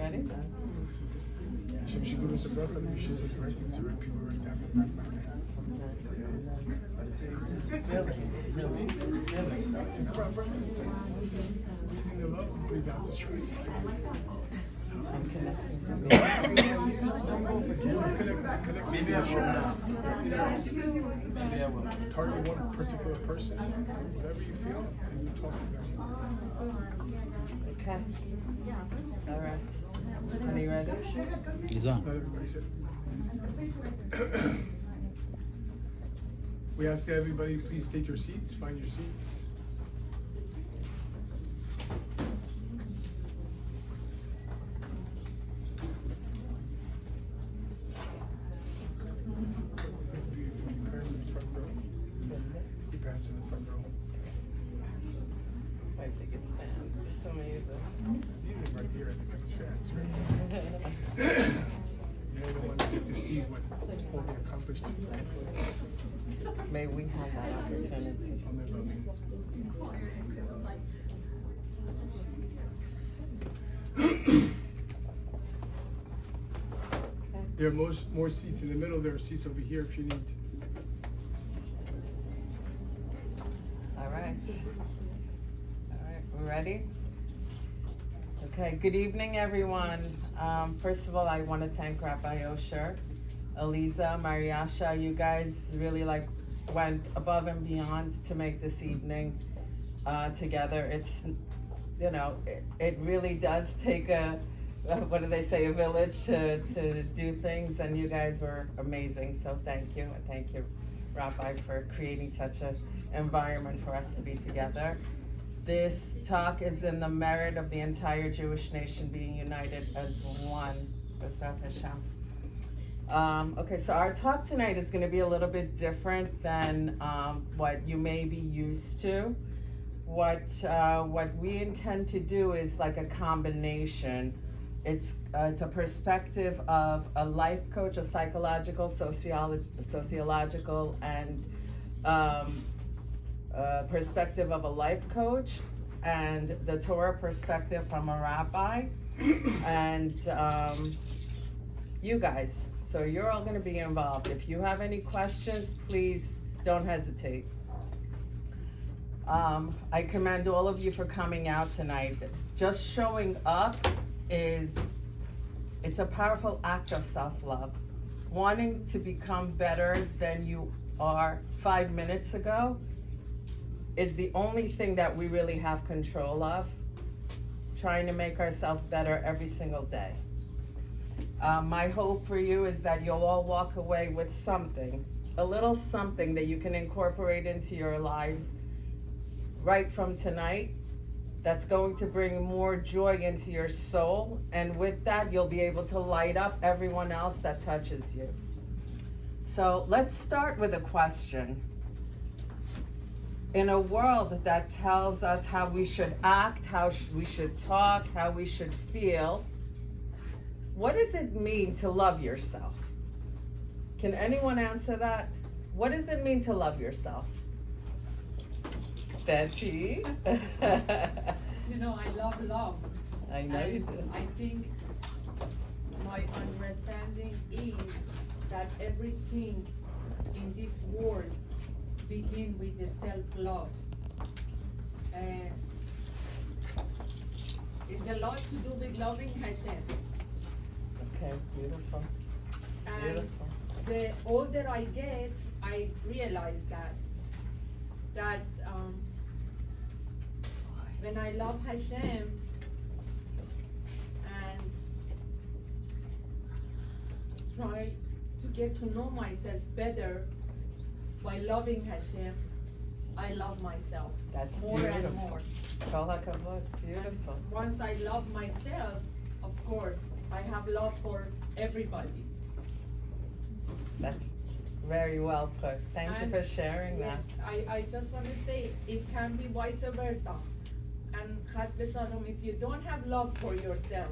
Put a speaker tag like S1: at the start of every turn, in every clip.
S1: Ready?
S2: Hashem should give us a bracha and we should say the right things, the right people, right time.
S1: Really?
S2: Breathing the love, breathe out the stress.
S3: Maybe I will. Maybe I will.
S2: Target one particular person, whatever you feel, and you talk to them.
S1: Okay. All right. Honey, ready?
S4: He's on.
S2: Let everybody sit. We ask everybody, please take your seats, find your seats. Your parents in the front row. Your parents in the front row.
S1: My biggest fans. It's amazing.
S2: You live right here at the biggest fans, right? You're the ones that get to see what all they accomplished.
S1: May we have that opportunity.
S2: Amen, amen. There are more seats in the middle. There are seats over here if you need.
S1: All right. All right, we're ready? Okay, good evening, everyone. First of all, I want to thank Rabbi Osher, Eliza, Mariasha. You guys really went above and beyond to make this evening together. It's, it really does take a village to do things, and you guys were amazing. So thank you, and thank you, Rabbi, for creating such an environment for us to be together. This talk is in the merit of the entire Jewish nation being united as one. B'ezrat Hashem. Okay, so our talk tonight is going to be a little bit different than what you may be used to. What we intend to do is like a combination. It's a perspective of a life coach, a psychological, sociological, and perspective of a life coach, and the Torah perspective from a rabbi, and you guys. So you're all going to be involved. If you have any questions, please don't hesitate. I commend all of you for coming out tonight. Just showing up it's a powerful act of self-love. Wanting to become better than you are 5 minutes ago is the only thing that we really have control of. Trying to make ourselves better every single day. My hope for you is that you'll all walk away with something, a little something that you can incorporate into your lives right from tonight, that's going to bring more joy into your soul, and with that, you'll be able to light up everyone else that touches you. So let's start with a question. In a world that tells us how we should act, how we should talk, how we should feel, what does it mean to love yourself? Can anyone answer that? What does it mean to love yourself? Betty?
S5: I love love.
S1: I know you do.
S5: I think my understanding is that everything in this world begins with the self-love. It's a lot to do with loving Hashem.
S1: Okay, beautiful.
S5: And
S1: Beautiful.
S5: the older I get, I realize that when I love Hashem and try to get to know myself better by loving Hashem, I love myself.
S1: That's
S5: more
S1: beautiful.
S5: and more.
S1: Kol hakavod. Beautiful.
S5: Once I love myself, of course, I have love for everybody.
S1: That's very well put. Thank you for sharing
S5: Yes,
S1: that.
S5: I just want to say it can be vice versa. And Chas v'shalom, if you don't have love for yourself,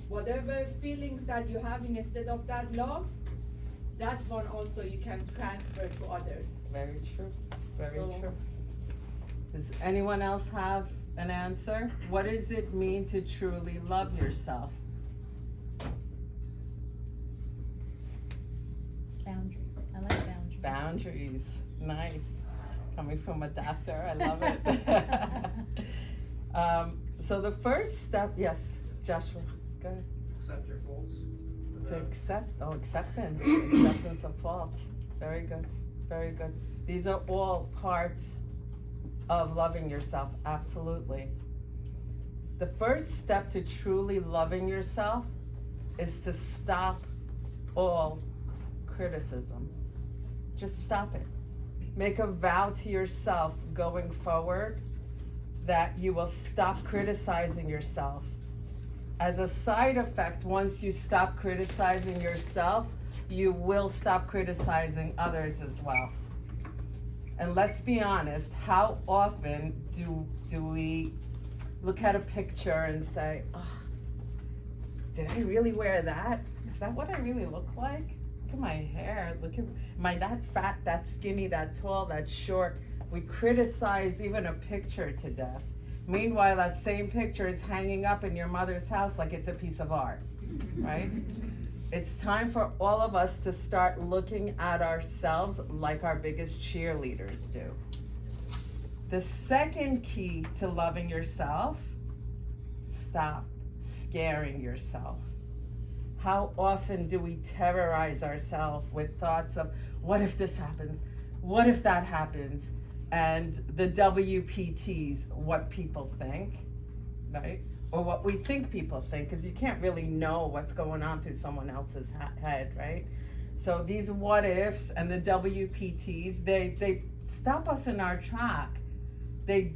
S5: whatever feelings that you have instead of that love, that one also you can transfer to others.
S1: Very true. Very
S5: So-
S1: true. Does anyone else have an answer? What does it mean to truly love yourself?
S4: Boundaries. I like boundaries.
S1: Boundaries. Nice. Coming from a doctor, I love it. So the first step, yes, Joshua, go ahead.
S3: Accept your faults.
S1: To acceptance. Acceptance of faults. Very good. Very good. These are all parts of loving yourself, absolutely. The first step to truly loving yourself is to stop all criticism. Just stop it. Make a vow to yourself going forward that you will stop criticizing yourself. As a side effect, once you stop criticizing yourself, you will stop criticizing others as well. And let's be honest, how often do we look at a picture and say, oh, did I really wear that? Is that what I really look like? Look at my hair, look at, am I that fat, that skinny, that tall, that short? We criticize even a picture to death. Meanwhile, that same picture is hanging up in your mother's house like it's a piece of art, right? It's time for all of us to start looking at ourselves like our biggest cheerleaders do. The second key to loving yourself, stop scaring yourself. How often do we terrorize ourselves with thoughts of, what if this happens? What if that happens? And the WPTs, what people think, right? Or what we think people think, because you can't really know what's going on through someone else's head, right? So these what ifs and the WPTs, they stop us in our track. They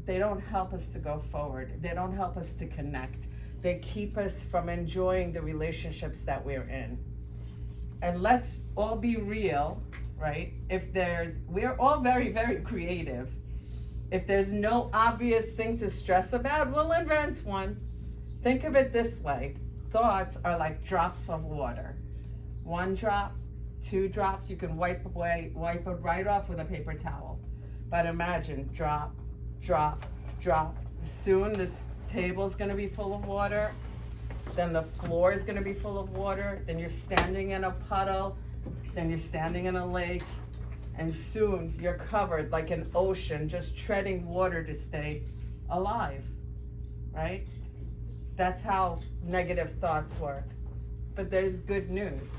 S1: don't help us to go forward. They don't help us to connect. They keep us from enjoying the relationships that we're in. And let's all be real, right? We're all very, very creative. If there's no obvious thing to stress about, we'll invent one. Think of it this way. Thoughts are like drops of water. 1 drop, 2 drops, you can wipe it right off with a paper towel. But imagine, drop, drop, drop. Soon this table's gonna be full of water, then the floor is gonna be full of water, then you're standing in a puddle, then you're standing in a lake, and soon you're covered like an ocean, just treading water to stay alive, right? That's how negative thoughts work. But there's good news.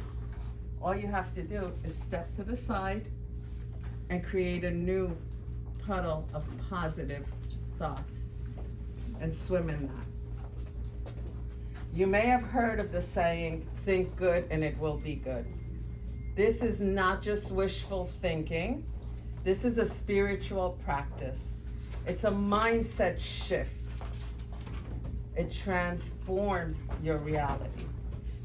S1: All you have to do is step to the side and create a new puddle of positive thoughts and swim in that. You may have heard of the saying, think good and it will be good. This is not just wishful thinking. This is a spiritual practice. It's a mindset shift. It transforms your reality.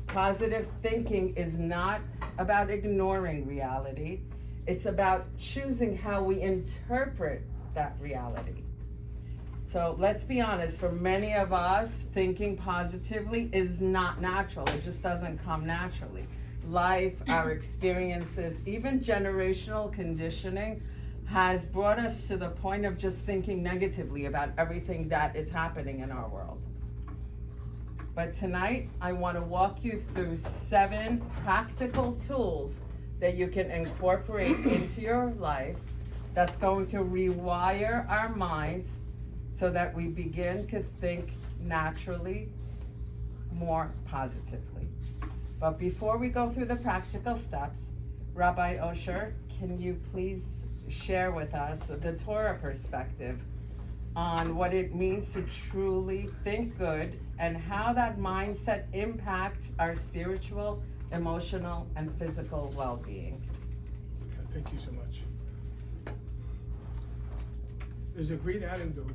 S1: Positive thinking is not about ignoring reality. It's about choosing how we interpret that reality. So let's be honest, for many of us, thinking positively is not natural. It just doesn't come naturally. Life, our experiences, even generational conditioning has brought us to the point of just thinking negatively about everything that is happening in our world. But tonight, I want to walk you through 7 practical tools that you can incorporate into your life that's going to rewire our minds so that we begin to think naturally, more positively. But before we go through the practical steps, Rabbi Osher, can you please share with us the Torah perspective on what it means to truly think good and how that mindset impacts our spiritual, emotional, and physical well-being?
S2: Thank you so much. There's a great anecdote.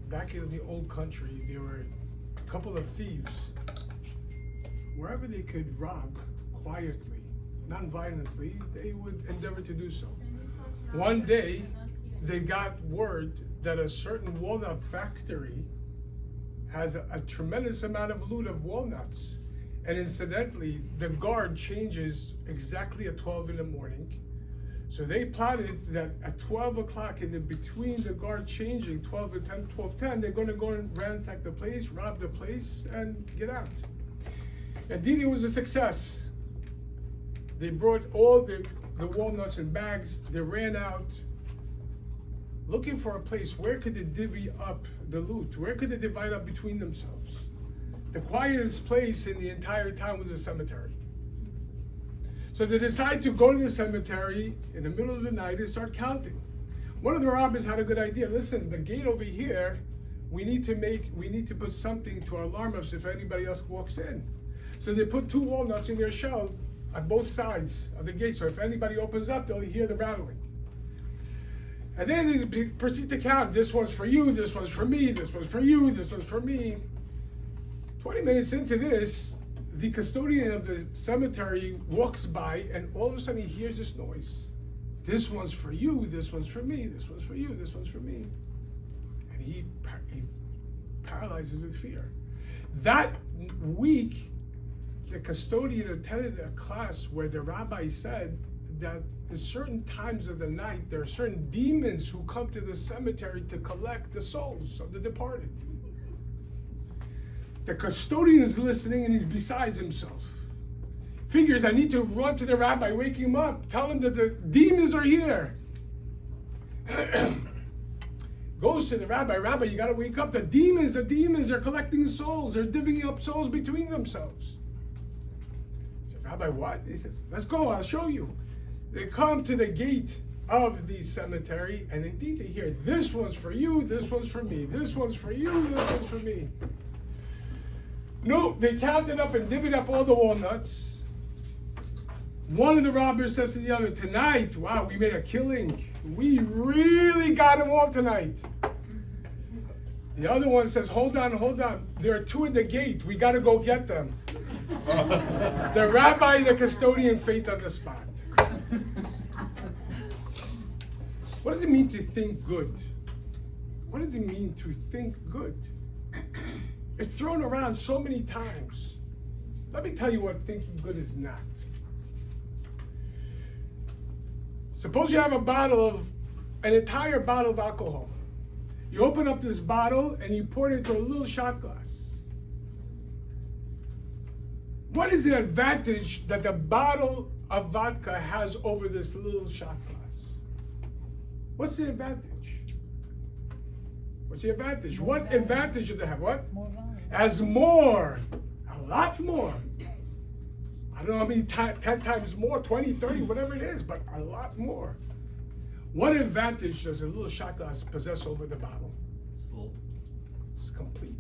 S2: Back in the old country, there were a couple of thieves. Wherever they could rob quietly, non-violently, they would endeavor to do so. One day, they got word that a certain walnut factory has a tremendous amount of loot of walnuts. And incidentally, the guard changes exactly at 12 in the morning. So they plotted that at 12 o'clock in the between the guard changing, 12 and 10, 12:10, they're going to go and ransack the place, rob the place, and get out. Indeed, it was a success. They brought all the walnuts in bags. They ran out looking for a place. Where could they divvy up the loot? Where could they divide up between themselves? The quietest place in the entire town was a cemetery. So they decide to go to the cemetery in the middle of the night and start counting. One of the robbers had a good idea. Listen, the gate over here, we need to put something to alarm us if anybody else walks in. So they put 2 walnuts in their shells on both sides of the gate. So if anybody opens up, they'll hear the rattling. And then they proceed to count. This one's for you, this one's for me, this one's for you, this one's for me. 20 minutes into this, the custodian of the cemetery walks by, and all of a sudden he hears this noise. This one's for you, this one's for me, this one's for you, this one's for me. And he paralyzes with fear. That week, the custodian attended a class where the rabbi said that in certain times of the night, there are certain demons who come to the cemetery to collect the souls of the departed. The custodian is listening and he's beside himself. Figures, I need to run to the rabbi, wake him up, tell him that the demons are here. Goes to the rabbi, Rabbi, you gotta wake up. The demons are collecting souls. They're divvying up souls between themselves. So, Rabbi, what? He says, let's go, I'll show you. They come to the gate of the cemetery, and indeed they hear, this one's for you, this one's for me, this one's for you, this one's for me. No, they counted up and divvied up all the walnuts. One of the robbers says to the other, tonight, wow, we made a killing. We really got them all tonight. The other one says, hold on. There are 2 at the gate. We got to go get them. The rabbi and the custodian faint on the spot. What does it mean to think good? What does it mean to think good? It's thrown around so many times. Let me tell you what thinking good is not. Suppose you have an entire bottle of alcohol. You open up this bottle and you pour it into a little shot glass. What is the advantage that the bottle of vodka has over this little shot glass? What's the advantage? What's the advantage? What advantage does it have? What?
S4: More volume.
S2: As more, a lot more. I don't know how many 10 times more, 20, 30, whatever it is, but a lot more. What advantage does a little shot glass possess over the bottle?
S3: It's full.
S2: It's complete.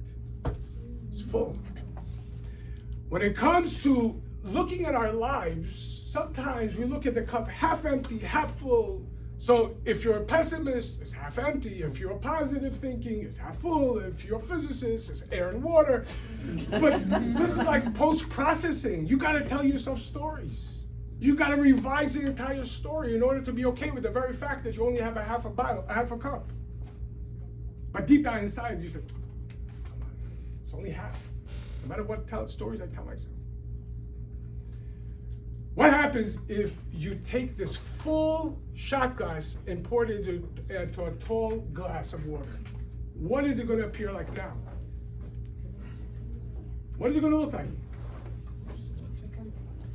S2: It's full. When it comes to looking at our lives, sometimes we look at the cup half empty, half full. So if you're a pessimist, it's half empty. If you're positive thinking, it's half full. If you're a physicist, it's air and water. But this is like post-processing. You got to tell yourself stories. You got to revise the entire story in order to be okay with the very fact that you only have a half a cup. But deep down inside, you say, come on, it's only half. No matter what stories I tell myself. What happens if you take this full shot glass and pour it into a tall glass of water? What is it going to appear like now? What is it going to look like?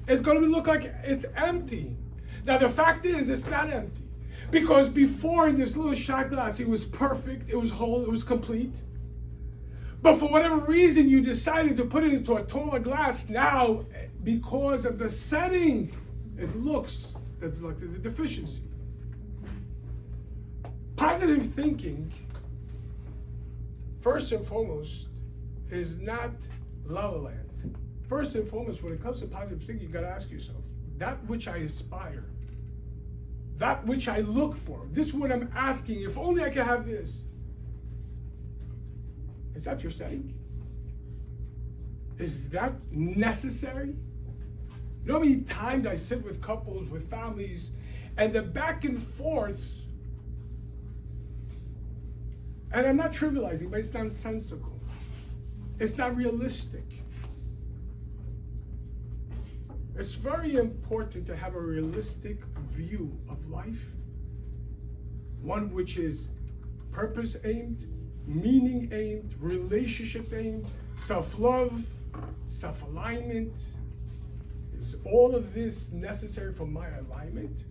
S2: It's going to look like it's empty. Now the fact is, it's not empty. Because before in this little shot glass, it was perfect, it was whole, it was complete. But for whatever reason, you decided to put it into a taller glass. Now, because of the setting, it looks that's like there's a deficiency. Positive thinking, first and foremost, is not La La Land. First and foremost, when it comes to positive thinking, you got to ask yourself, that which I aspire, that which I look for, this is what I'm asking, if only I could have this. Is that your setting? Is that necessary? You know how many times I sit with couples, with families, and the back and forth, and I'm not trivializing, but it's nonsensical. It's not realistic. It's very important to have a realistic view of life, one which is purpose aimed, meaning aimed, relationship aimed, self-love, self-alignment. Is all of this necessary for my alignment?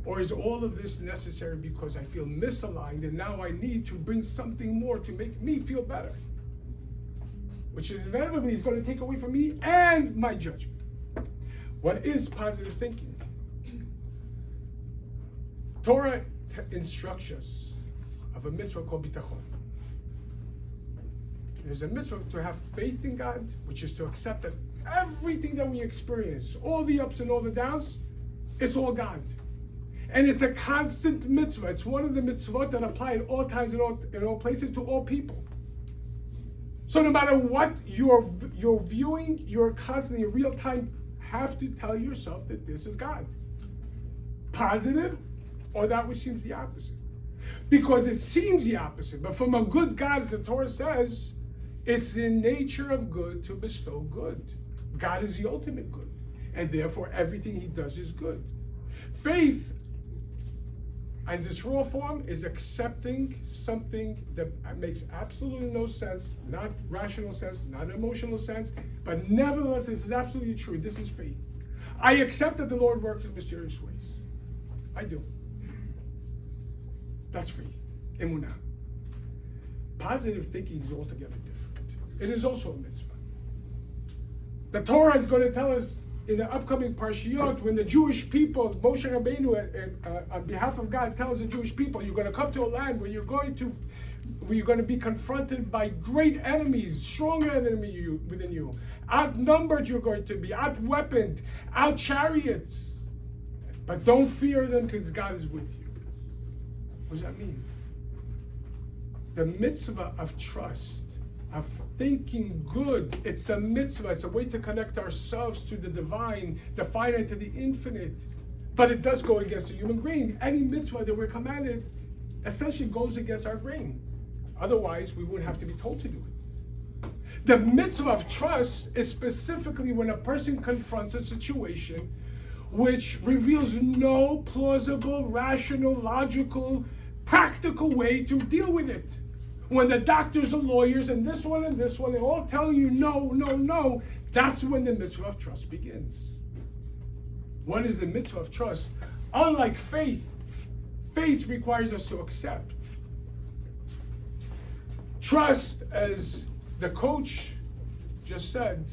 S2: Or is all of this necessary because I feel misaligned and now I need to bring something more to make me feel better? Which inevitably is going to take away from me and my judgment. What is positive thinking? Torah instructs us of a mitzvah called bitachon. There's a mitzvah to have faith in God, which is to accept that everything that we experience, all the ups and all the downs, it's all God. And it's a constant mitzvah. It's one of the mitzvot that apply at all times, in all places, to all people. So no matter what you're viewing, you're constantly in real time have to tell yourself that this is God. Positive, or that which seems the opposite. Because it seems the opposite, but from a good God, as the Torah says, it's the nature of good to bestow good. God is the ultimate good, and therefore everything he does is good. Faith, in its raw form, is accepting something that makes absolutely no sense, not rational sense, not emotional sense, but nevertheless, this is absolutely true. This is faith. I accept that the Lord works in mysterious ways. I do. That's faith. Emunah. Positive thinking is altogether different. It is also a mitzvah. The Torah is going to tell us in the upcoming Parshiyot, when the Jewish people, Moshe Rabbeinu, on behalf of God, tells the Jewish people, you're going to come to a land where you're going to be confronted by great enemies, stronger enemies within you. Outnumbered you're going to be, outweaponed, out-chariots. But don't fear them because God is with you. What does that mean? The mitzvah of trust, of thinking good, it's a mitzvah. It's a way to connect ourselves to the divine, the finite to the infinite. But it does go against the human grain. Any mitzvah that we're commanded essentially goes against our grain. Otherwise, we wouldn't have to be told to do it. The mitzvah of trust is specifically when a person confronts a situation which reveals no plausible, rational, logical, practical way to deal with it. When the doctors and lawyers and this one, they all tell you no, no, no, that's when the mitzvah of trust begins. What is the mitzvah of trust? Unlike faith, faith requires us to accept. Trust, as the coach just said,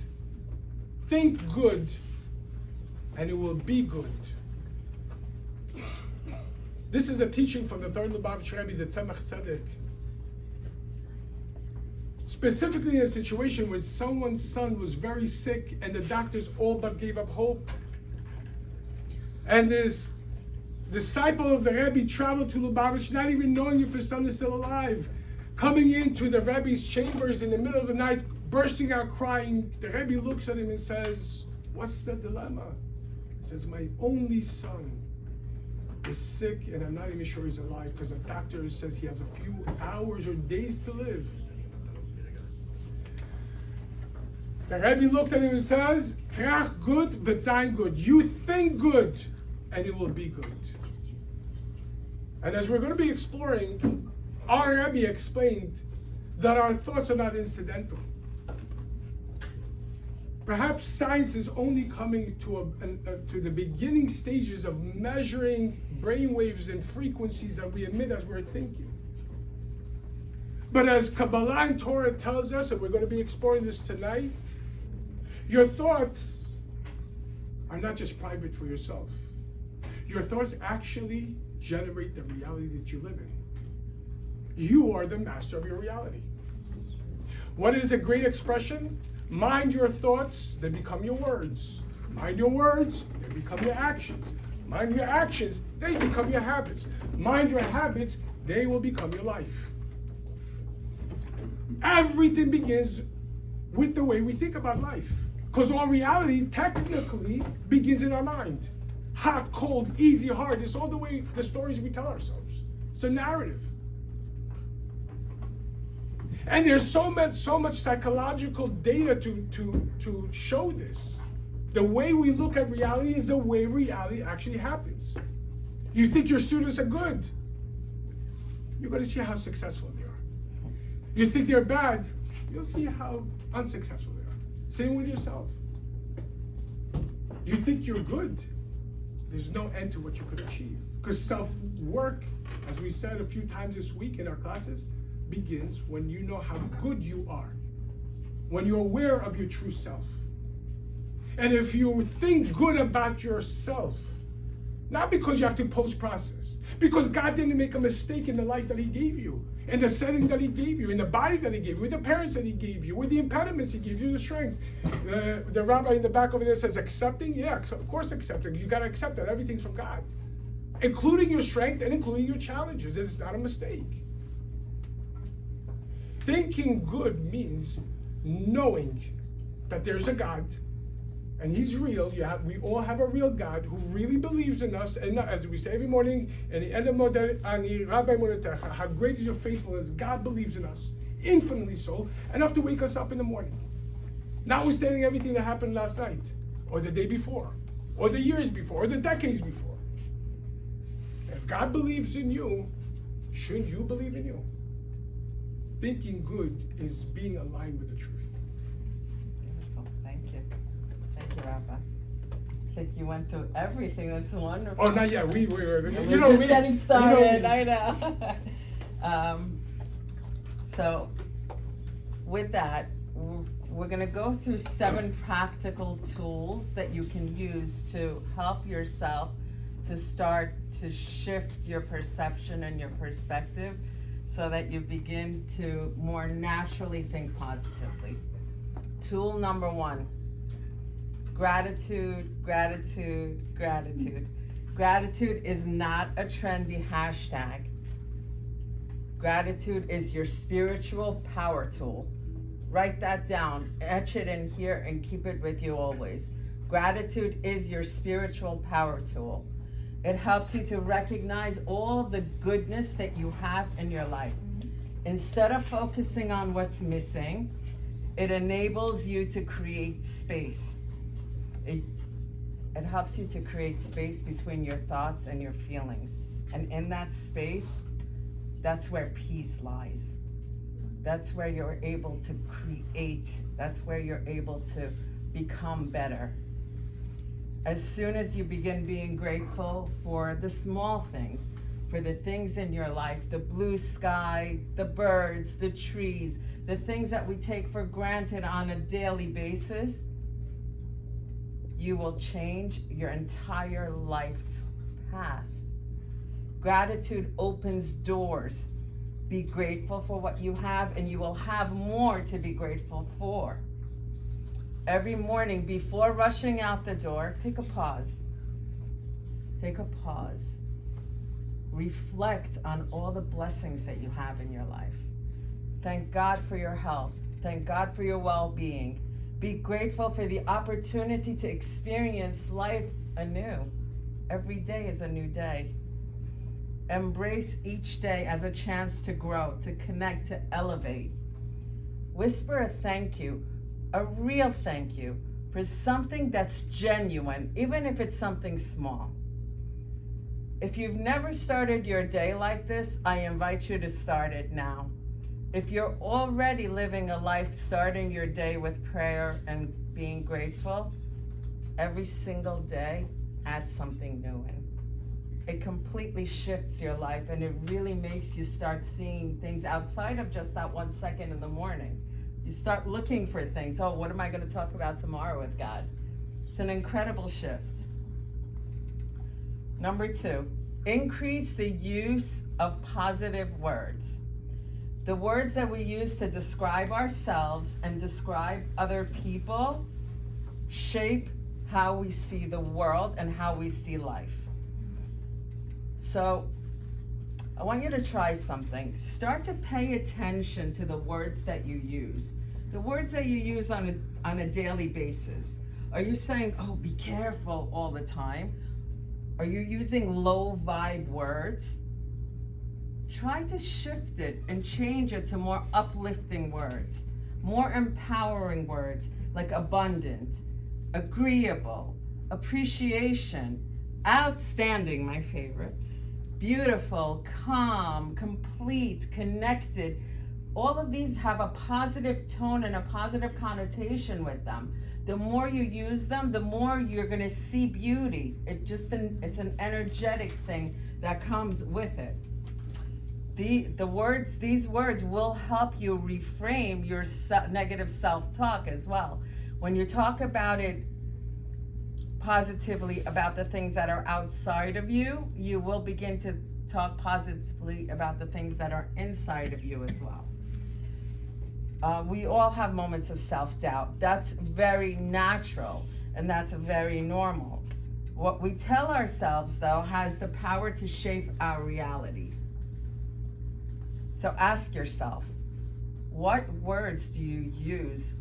S2: think good and it will be good. This is a teaching from the third Lubavitch Rabbi, the Tzemach Tzedek. Specifically in a situation where someone's son was very sick and the doctors all but gave up hope. And this disciple of the Rabbi traveled to Lubavitch, not even knowing if his son is still alive. Coming into the Rabbi's chambers in the middle of the night, bursting out crying. The Rabbi looks at him and says, "What's the dilemma?" He says, "My only son is sick and I'm not even sure he's alive because the doctor says he has a few hours or days to live." The Rabbi looked at him and says, "Trach gut v'zayin good." You think good and it will be good. And as we're going to be exploring, our Rabbi explained that our thoughts are not incidental. Perhaps science is only coming to the beginning stages of measuring brainwaves and frequencies that we emit as we're thinking. But as Kabbalah and Torah tells us, and we're going to be exploring this tonight, your thoughts are not just private for yourself. Your thoughts actually generate the reality that you live in. You are the master of your reality. What is a great expression? Mind your thoughts, they become your words. Mind your words, they become your actions. Mind your actions, they become your habits. Mind your habits, they will become your life. Everything begins with the way we think about life. Because all reality technically begins in our mind. Hot, cold, easy, hard. It's all the way the stories we tell ourselves. It's a narrative. And there's so much psychological data to show this. The way we look at reality is the way reality actually happens. You think your students are good, you're going to see how successful they are. You think they're bad, you'll see how unsuccessful they are. Same with yourself. You think you're good, there's no end to what you could achieve. Because self-work, as we said a few times this week in our classes, begins when you know how good you are. When you're aware of your true self. And if you think good about yourself, not because you have to post-process, because God didn't make a mistake in the life that He gave you, in the setting that He gave you, in the body that He gave you, with the parents that He gave you, with the impediments He gave you, the strength. The rabbi in the back over there says, accepting? Yeah, of course accepting. You got to accept that everything's from God, including your strength and including your challenges. It's not a mistake. Thinking good means knowing that there's a God, and He's real. We all have a real God who really believes in us. And as we say every morning, in the end of Rabbi, how great is your faithfulness? God believes in us, infinitely so, enough to wake us up in the morning. Notwithstanding everything that happened last night, or the day before, or the years before, or the decades before. If God believes in you, shouldn't you believe in you? Thinking good is being aligned with the truth.
S1: Beautiful. Thank you. Thank you, Rabbi. I think you went through everything. That's wonderful.
S2: Oh, not yet. We were
S1: just getting started. I know. So, with that, we're going to go through 7 practical tools that you can use to help yourself to start to shift your perception and your perspective so that you begin to more naturally think positively. Tool number 1, gratitude, gratitude, gratitude. Gratitude is not a trendy hashtag. Gratitude is your spiritual power tool. Write that down, etch it in here, and keep it with you always. Gratitude is your spiritual power tool. It helps you to recognize all the goodness that you have in your life. Instead of focusing on what's missing, it enables you to create space. It helps you to create space between your thoughts and your feelings. And in that space, that's where peace lies. That's where you're able to create. That's where you're able to become better. As soon as you begin being grateful for the small things, for the things in your life, the blue sky, the birds, the trees, the things that we take for granted on a daily basis, you will change your entire life's path. Gratitude opens doors. Be grateful for what you have, and you will have more to be grateful for. Every morning, before rushing out the door, take a pause. Take a pause. Reflect on all the blessings that you have in your life. Thank God for your health. Thank God for your well-being. Be grateful for the opportunity to experience life anew. Every day is a new day. Embrace each day as a chance to grow, to connect, to elevate. Whisper a thank you, a real thank you, for something that's genuine, even if it's something small. If you've never started your day like this, I invite you to start it now. If you're already living a life starting your day with prayer and being grateful, every single day, add something new in. It completely shifts your life, and it really makes you start seeing things outside of just that 1 second in the morning. You start looking for things. Oh, what am I going to talk about tomorrow with God? It's an incredible shift. Number 2, increase the use of positive words. The words that we use to describe ourselves and describe other people shape how we see the world and how we see life. So I want you to try something. Start to pay attention to the words that you use. The words that you use on a daily basis. Are you saying, oh, be careful all the time? Are you using low vibe words? Try to shift it and change it to more uplifting words, more empowering words like abundant, agreeable, appreciation, outstanding, my favorite, beautiful, calm, complete, connected. All of these have a positive tone and a positive connotation with them. The more you use them, the more you're going to see beauty. It's an energetic thing that comes with it. These words will help you reframe your negative self-talk as well. When you talk about it positively about the things that are outside of you, you will begin to talk positively about the things that are inside of you as well. We all have moments of self-doubt. That's very natural and that's very normal. What we tell ourselves, though, has the power to shape our reality. So ask yourself, what words do you use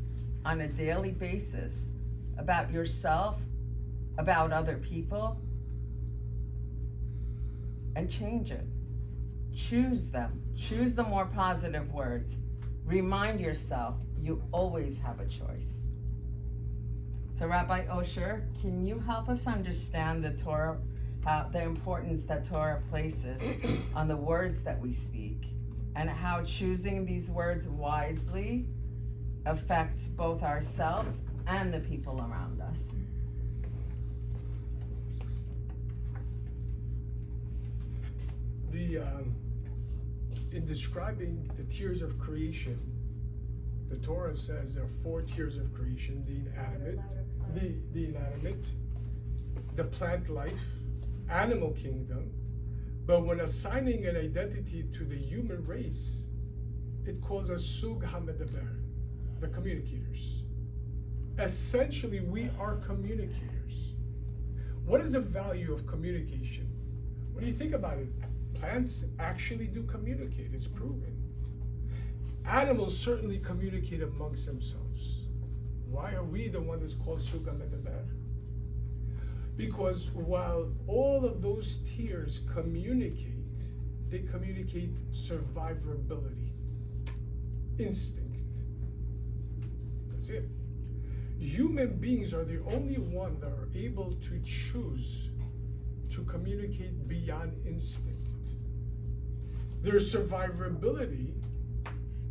S1: on a daily basis about yourself, about other people? And change it. Choose them. Choose the more positive words. Remind yourself you always have a choice. So Rabbi Osher, can you help us understand the Torah, the importance that Torah places on the words that we speak, and how choosing these words wisely affects both ourselves and the people around us?
S2: In describing the tiers of creation, the Torah says there are 4 tiers of creation: the inanimate, the plant life, animal kingdom. But when assigning an identity to the human race, it calls us sug hamedaber, the communicators. Essentially, we are communicators. What is the value of communication? When you think about it, plants actually do communicate, it's proven. Animals certainly communicate amongst themselves. Why are we the one that's called sug hamedaber? Because while all of those tiers communicate, they communicate survivability, instinct. That's it. Human beings are the only one that are able to choose to communicate beyond instinct. There's survivability,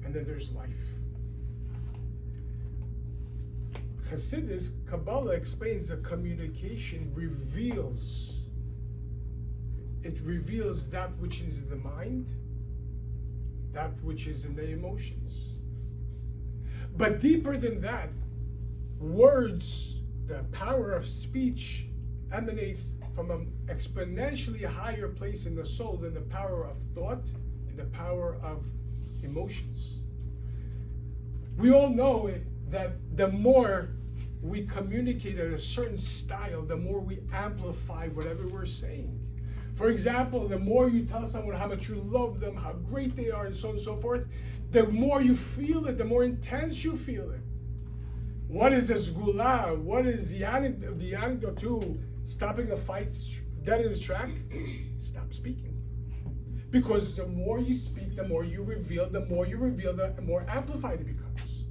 S2: and then there's life. Hasidus, Kabbalah explains that communication reveals that which is in the mind, that which is in the emotions. But deeper than that, words, the power of speech emanates from an exponentially higher place in the soul than the power of thought and the power of emotions. We all know that the more we communicate in a certain style, the more we amplify whatever we're saying. For example, the more you tell someone how much you love them, how great they are, and so on and so forth, the more you feel it, the more intense you feel it. What is a sgula? What is the antidote to stopping a fight dead in its track? Stop speaking. Because the more you speak, the more you reveal, the more amplified it becomes.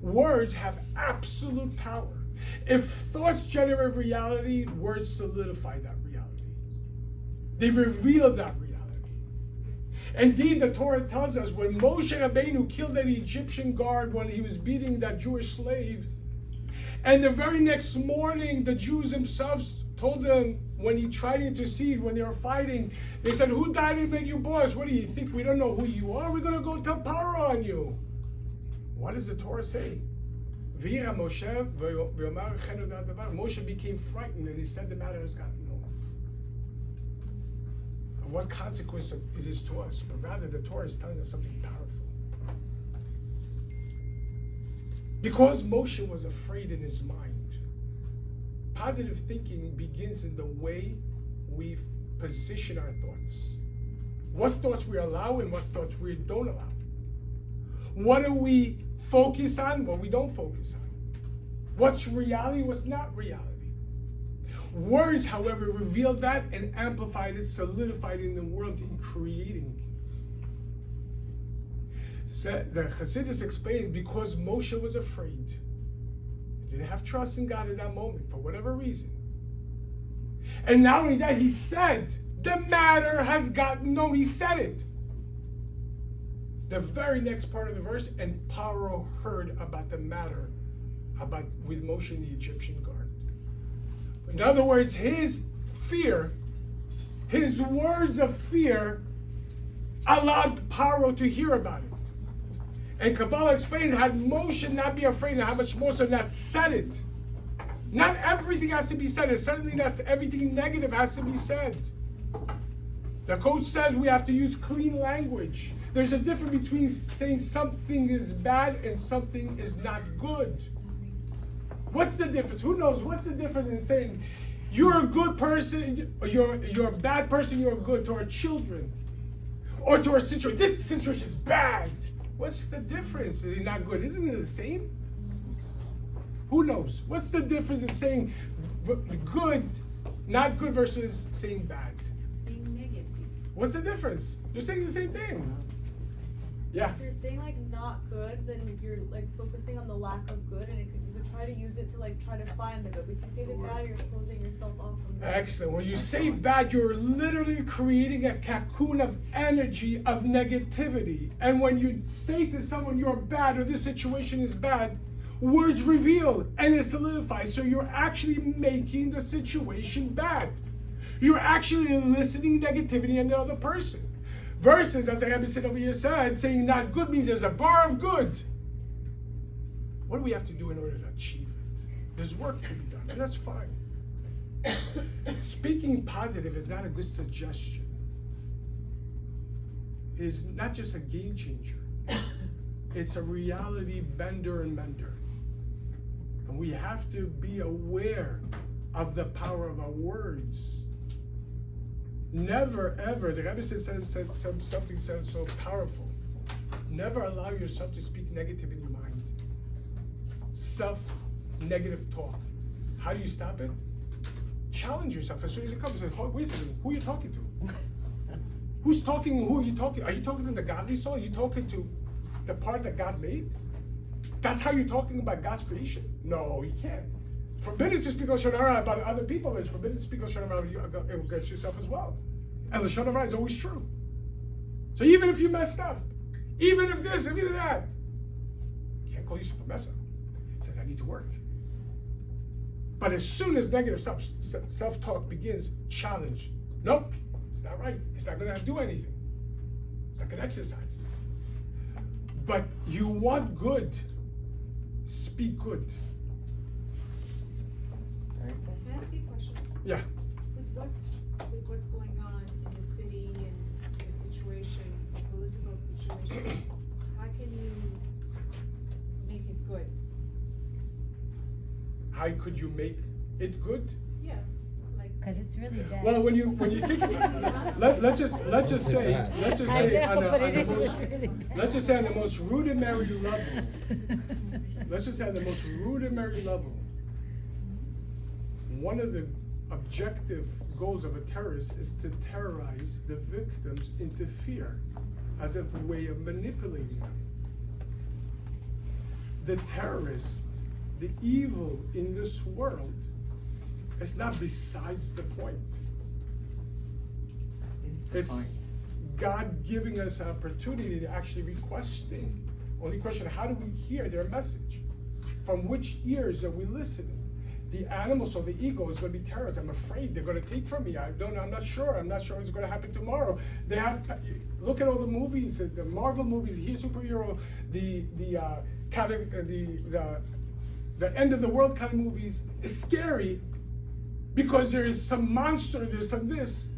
S2: Words have absolute power. If thoughts generate reality, words solidify that reality. They reveal that reality. Indeed, the Torah tells us when Moshe Rabbeinu killed that Egyptian guard when he was beating that Jewish slave, and the very next morning the Jews themselves told him, when he tried to intercede, when they were fighting, they said, "Who died and made you boss? What do you think? We don't know who you are. We're going to go tell power on you." What does the Torah say? Moshe became frightened and he said the matter has gotten known. Of what consequence it is to us, but rather the Torah is telling us something powerful. Because Moshe was afraid in his mind, positive thinking begins in the way we position our thoughts. What thoughts we allow and what thoughts we don't allow. What do we focus on, what we don't focus on? What's reality, what's not reality? Words, however, reveal that and amplified it, solidified it in the world in creating. So the Hasidus explained because Moshe was afraid, it didn't have trust in God in that moment for whatever reason. And not only that, he said, the matter has gotten known. He said it. The very next part of the verse, and Paro heard about the matter with Moshe and the Egyptian guard. In other words, his fear, his words of fear, allowed Paro to hear about it. And Kabbalah explained, had Moshe not be afraid, and how much more so not said it. Not everything has to be said, and certainly not everything negative has to be said. The coach says we have to use clean language. There's a difference between saying something is bad and something is not good. What's the difference? Who knows? What's the difference in saying you're a good person, or you're a bad person, you're good to our children, or to our situation? This situation is bad. What's the difference? Is it not good? Isn't it the same? Who knows? What's the difference in saying good, not good, versus saying bad?
S3: Being negative.
S2: What's the difference? You're saying the same thing. Yeah.
S6: If you're saying like not good, then you're like focusing on the lack of good, and you could try to use it to like try to find the good. But if you say the bad, you're closing yourself off from good.
S2: Excellent. When you say bad, you're literally creating a cocoon of energy of negativity. And when you say to someone you're bad or this situation is bad, words reveal and it solidifies. So you're actually making the situation bad. You're actually eliciting negativity in the other person. Versus, as I have been sitting over here said, saying not good means there's a bar of good. What do we have to do in order to achieve it? There's work to be done, and that's fine. Speaking positive is not a good suggestion. It's not just a game changer. It's a reality bender and mender. And we have to be aware of the power of our words. Never ever, the Rabbi said something so powerful. Never allow yourself to speak negative in your mind. Self-negative talk. How do you stop it? Challenge yourself as soon as it comes. Say, wait a second, who are you talking to? Who's talking? Who are you talking? Are you talking to the godly soul? Are you talking to the part that God made? That's how you're talking about God's creation? No, you can't. Forbidden to speak Lashon Hara about other people. It's forbidden to speak Lashon Hara against yourself as well. And Lashon Hara is always true. So even if you messed up, even if this, even that, you can't call yourself a mess up. Say, I need to work. But as soon as negative self-talk begins, challenge. Nope, it's not right. It's not going to do anything. It's like an exercise. But you want good, speak good.
S3: Can I ask you a question?
S2: Yeah.
S3: With what's going on in the city and the situation, the political situation, how can you make it good?
S2: How could you make it good?
S3: Yeah, like.
S4: Because it's really bad.
S2: Well, when you think let's just say on the most rudimentary level. Let's just say on the most rudimentary level. One of the objective goals of a terrorist is to terrorize the victims into fear as a way of manipulating them. The terrorist, the evil in this world, is not besides the point. It's God giving us an opportunity to actually requesting. Only question, how do we hear their message? From which ears are we listening? The animal, so the ego is going to be terrorized. I'm afraid they're going to take from me. I'm not sure. I'm not sure what's going to happen tomorrow. They have, look at all the movies, the Marvel movies, here's superhero, the end of the world kind of movies. It's scary because there's some monster, there's some this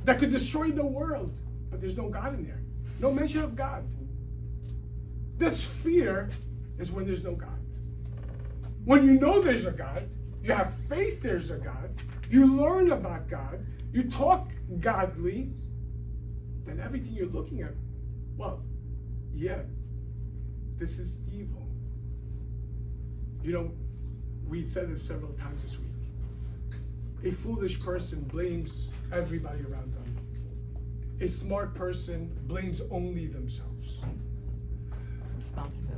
S2: that could destroy the world, but there's no God in there. No mention of God. This fear is when there's no God. When you know there's a God, you have faith there's a God, you learn about God, you talk godly, then everything you're looking at, well, yeah, this is evil. You know, we said it several times this week. A foolish person blames everybody around them. A smart person blames only themselves.
S1: responsibility.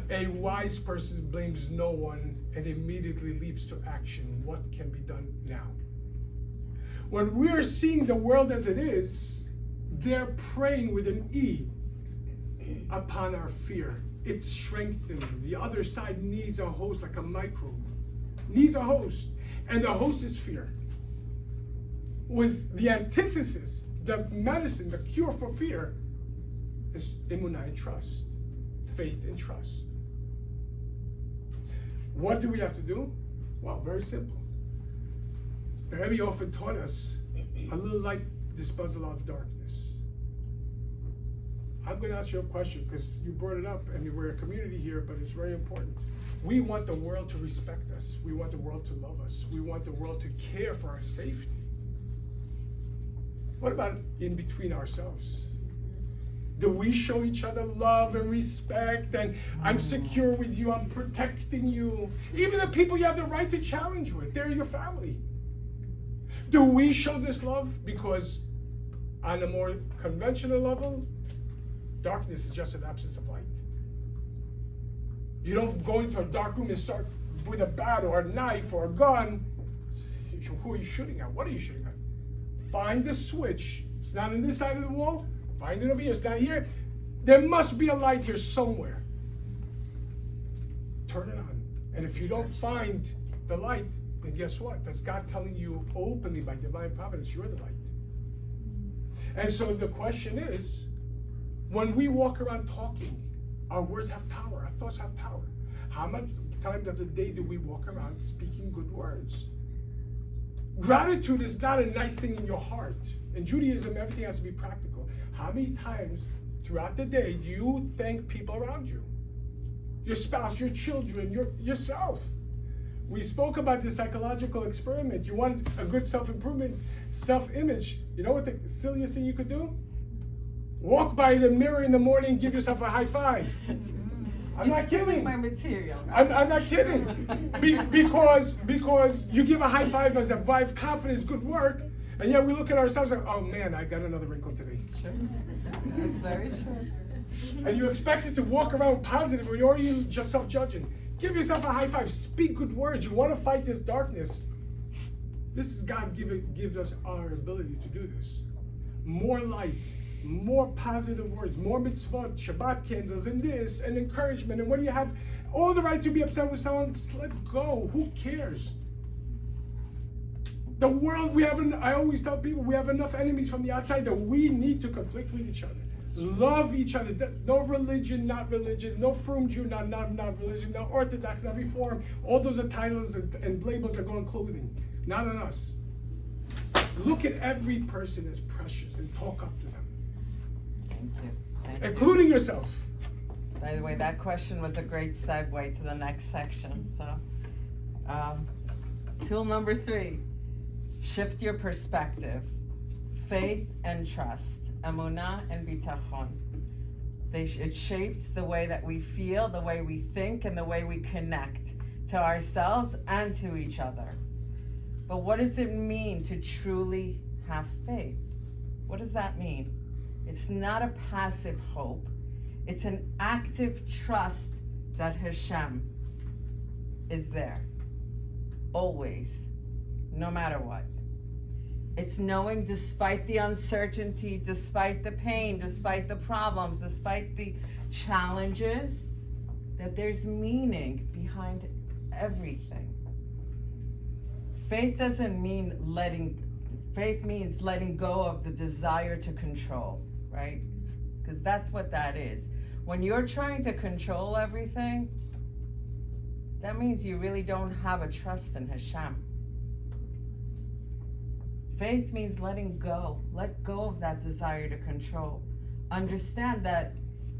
S2: But a wise person blames no one and immediately leaps to action. What can be done now? When we're seeing the world as it is, they're preying with an E upon our fear. It's strengthening. The other side needs a host, like a microbe. Needs a host. And the host is fear. With the antithesis, the medicine, the cure for fear, is emunah and trust. Faith and trust. What do we have to do? Well, very simple. The Rabbi often taught us a little light dispels a lot of darkness. I'm going to ask you a question because you brought it up and we're a community here, but it's very important. We want the world to respect us. We want the world to love us. We want the world to care for our safety. What about in between ourselves? Do we show each other love and respect and I'm secure with you, I'm protecting you? Even the people you have the right to challenge with, they're your family. Do we show this love? Because on a more conventional level, darkness is just an absence of light. You don't go into a dark room and start with a bat or a knife or a gun. Who are you shooting at? What are you shooting at? Find the switch. It's not on this side of the wall. Find it over here. It's not here. There must be a light here somewhere. Turn it on. And if you don't find the light, then guess what? That's God telling you openly by divine providence, you're the light. And so the question is, when we walk around talking, our words have power, our thoughts have power. How much time of the day do we walk around speaking good words? Gratitude is not a nice thing in your heart. In Judaism, everything has to be practical. How many times throughout the day do you thank people around you? Your spouse, your children, yourself. We spoke about the psychological experiment. You want a good self-improvement, self-image. You know what the silliest thing you could do? Walk by the mirror in the morning and give yourself a high five. I'm not kidding.
S1: My material.
S2: I'm not kidding. Because you give a high five as a vibe, confidence, good work, and yet we look at ourselves like, oh man, I got another wrinkle today.
S1: Sure. That's very true.
S2: And you expect it to walk around positive, or you're already just self-judging. Give yourself a high five. Speak good words. You want to fight this darkness. This is God gives us our ability to do this. More light, more positive words, more mitzvot, Shabbat candles, and this, and encouragement. And when you have all the right to be upset with someone, just let go. Who cares? The world, I always tell people, we have enough enemies from the outside that we need to conflict with each other. Love each other. No religion, not religion. No frum Jew, not religion. No Orthodox, not Reform. All those are titles and labels that go on clothing. Not on us. Look at every person as precious and talk up to them.
S1: Thank you. Thank you.
S2: Including yourself.
S1: By the way, that question was a great segue to the next section. So, tool number 3, shift your perspective. Faith and trust. Emunah and bitachon. It shapes the way that we feel, the way we think, and the way we connect to ourselves and to each other. But what does it mean to truly have faith? What does that mean? It's not a passive hope. It's an active trust that Hashem is there, always, no matter what. It's knowing despite the uncertainty, despite the pain, despite the problems, despite the challenges, that there's meaning behind everything. Faith means letting go of the desire to control, right? Because that's what that is. When you're trying to control everything, that means you really don't have a trust in Hashem. Faith means letting go. Let go of that desire to control. Understand that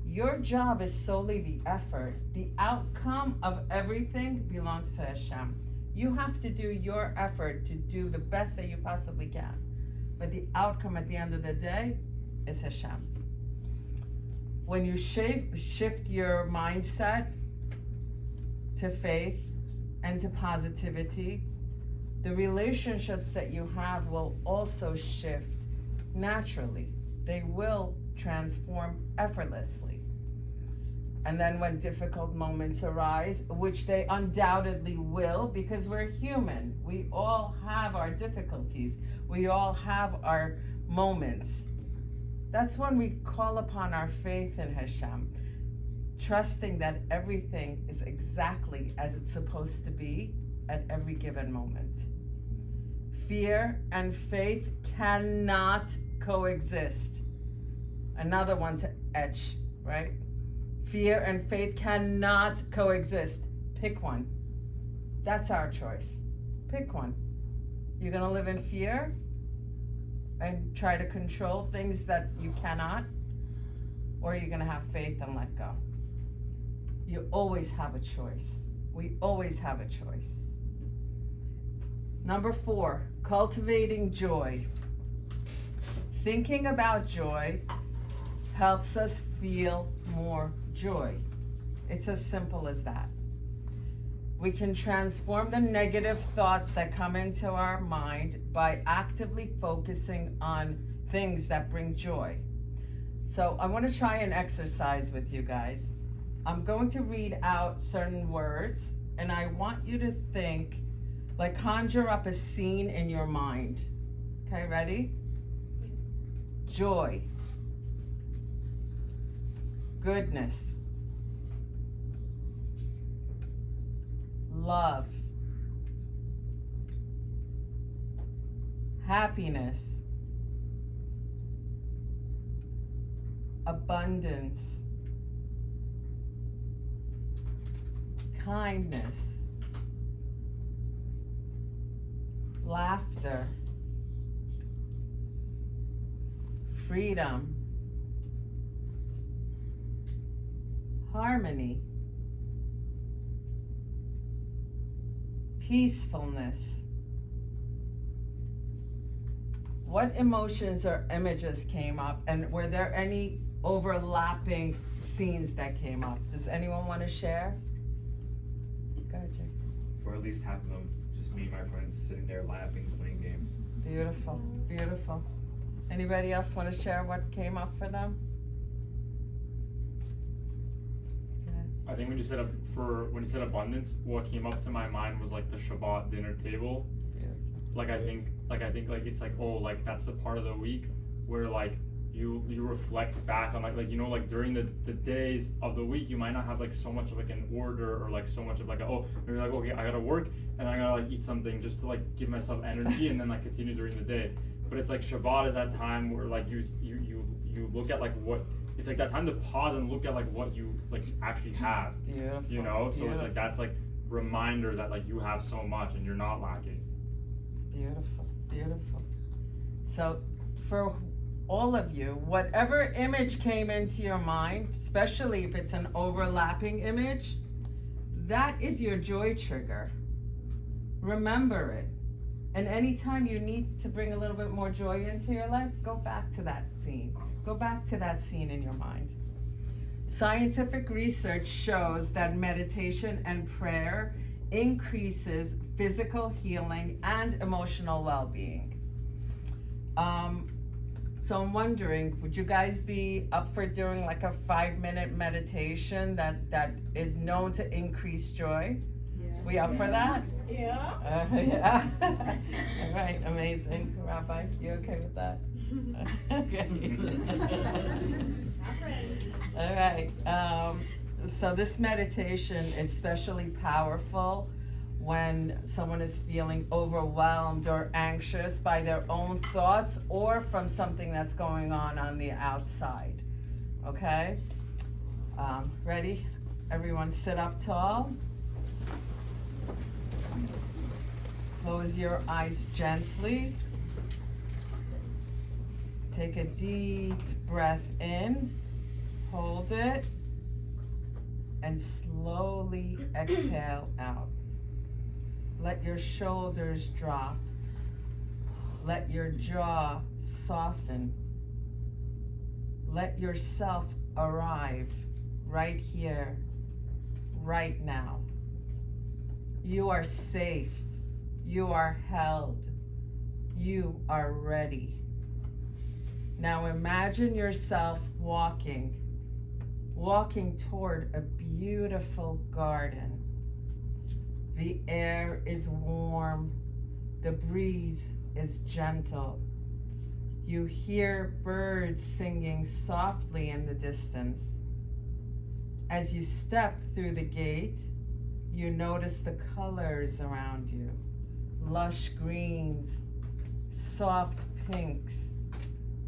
S1: your job is solely the effort. The outcome of everything belongs to Hashem. You have to do your effort to do the best that you possibly can. But the outcome at the end of the day is Hashem's. When you shift your mindset to faith and to positivity, the relationships that you have will also shift naturally. They will transform effortlessly. And then when difficult moments arise, which they undoubtedly will, because we're human, we all have our difficulties, we all have our moments. That's when we call upon our faith in Hashem, trusting that everything is exactly as it's supposed to be at every given moment. Fear and faith cannot coexist. Another one to etch, right? Fear and faith cannot coexist. Pick one. That's our choice. Pick one. You're gonna live in fear and try to control things that you cannot, or you're gonna have faith and let go. You always have a choice. We always have a choice. Number 4, cultivating joy. Thinking about joy helps us feel more joy. It's as simple as that. We can transform the negative thoughts that come into our mind by actively focusing on things that bring joy. So I want to try an exercise with you guys. I'm going to read out certain words, and I want you to think, like conjure up a scene in your mind. Okay, ready? Joy. Goodness. Love. Happiness. Abundance. Kindness. Laughter. Freedom. Harmony. Peacefulness. What emotions or images came up, and were there any overlapping scenes that came up? Does anyone want to share? Go ahead, Jay.
S7: For at least half of them, just me and my friends sitting there laughing, playing games.
S1: Beautiful, beautiful. Anybody else want to share what came up for them?
S8: I think when you said abundance, what came up to my mind was like the Shabbat dinner table.
S1: Yeah.
S8: Like I think it's like, oh, like that's the part of the week where like you reflect back on like you know, like during the days of the week you might not have like so much of like an order or like so much of like maybe like, okay, I gotta work and I gotta like eat something just to like give myself energy and then like continue during the day. But it's like Shabbat is that time where like you look at like what it's like, that time to pause and look at like what you like actually have.
S1: Beautiful.
S8: You know, so
S1: Beautiful.
S8: it's like that's like reminder that like you have so much and you're not lacking.
S1: Beautiful, beautiful. So for all of you, whatever image came into your mind, especially if it's an overlapping image, that is your joy trigger. Remember it. And anytime you need to bring a little bit more joy into your life, go back to that scene. Go back to that scene in your mind. Scientific research shows that meditation and prayer increases physical healing and emotional well-being. So I'm wondering, would you guys be up for doing like a 5-minute meditation that is known to increase joy?
S5: Yeah.
S1: We up for that?
S5: Yeah.
S1: Yeah. All right, amazing. Rabbi, you okay with that? Okay. All right. So this meditation is especially powerful when someone is feeling overwhelmed or anxious by their own thoughts or from something that's going on the outside. Okay? Ready? Everyone sit up tall. Close your eyes gently. Take a deep breath in, hold it, and slowly exhale out. Let your shoulders drop. Let your jaw soften. Let yourself arrive right here, right now. You are safe. You are held. You are ready. Now imagine yourself walking walking toward a beautiful garden. The air is warm, the breeze is gentle. You hear birds singing softly in the distance. As you step through the gate, you notice the colors around you. Lush greens, soft pinks,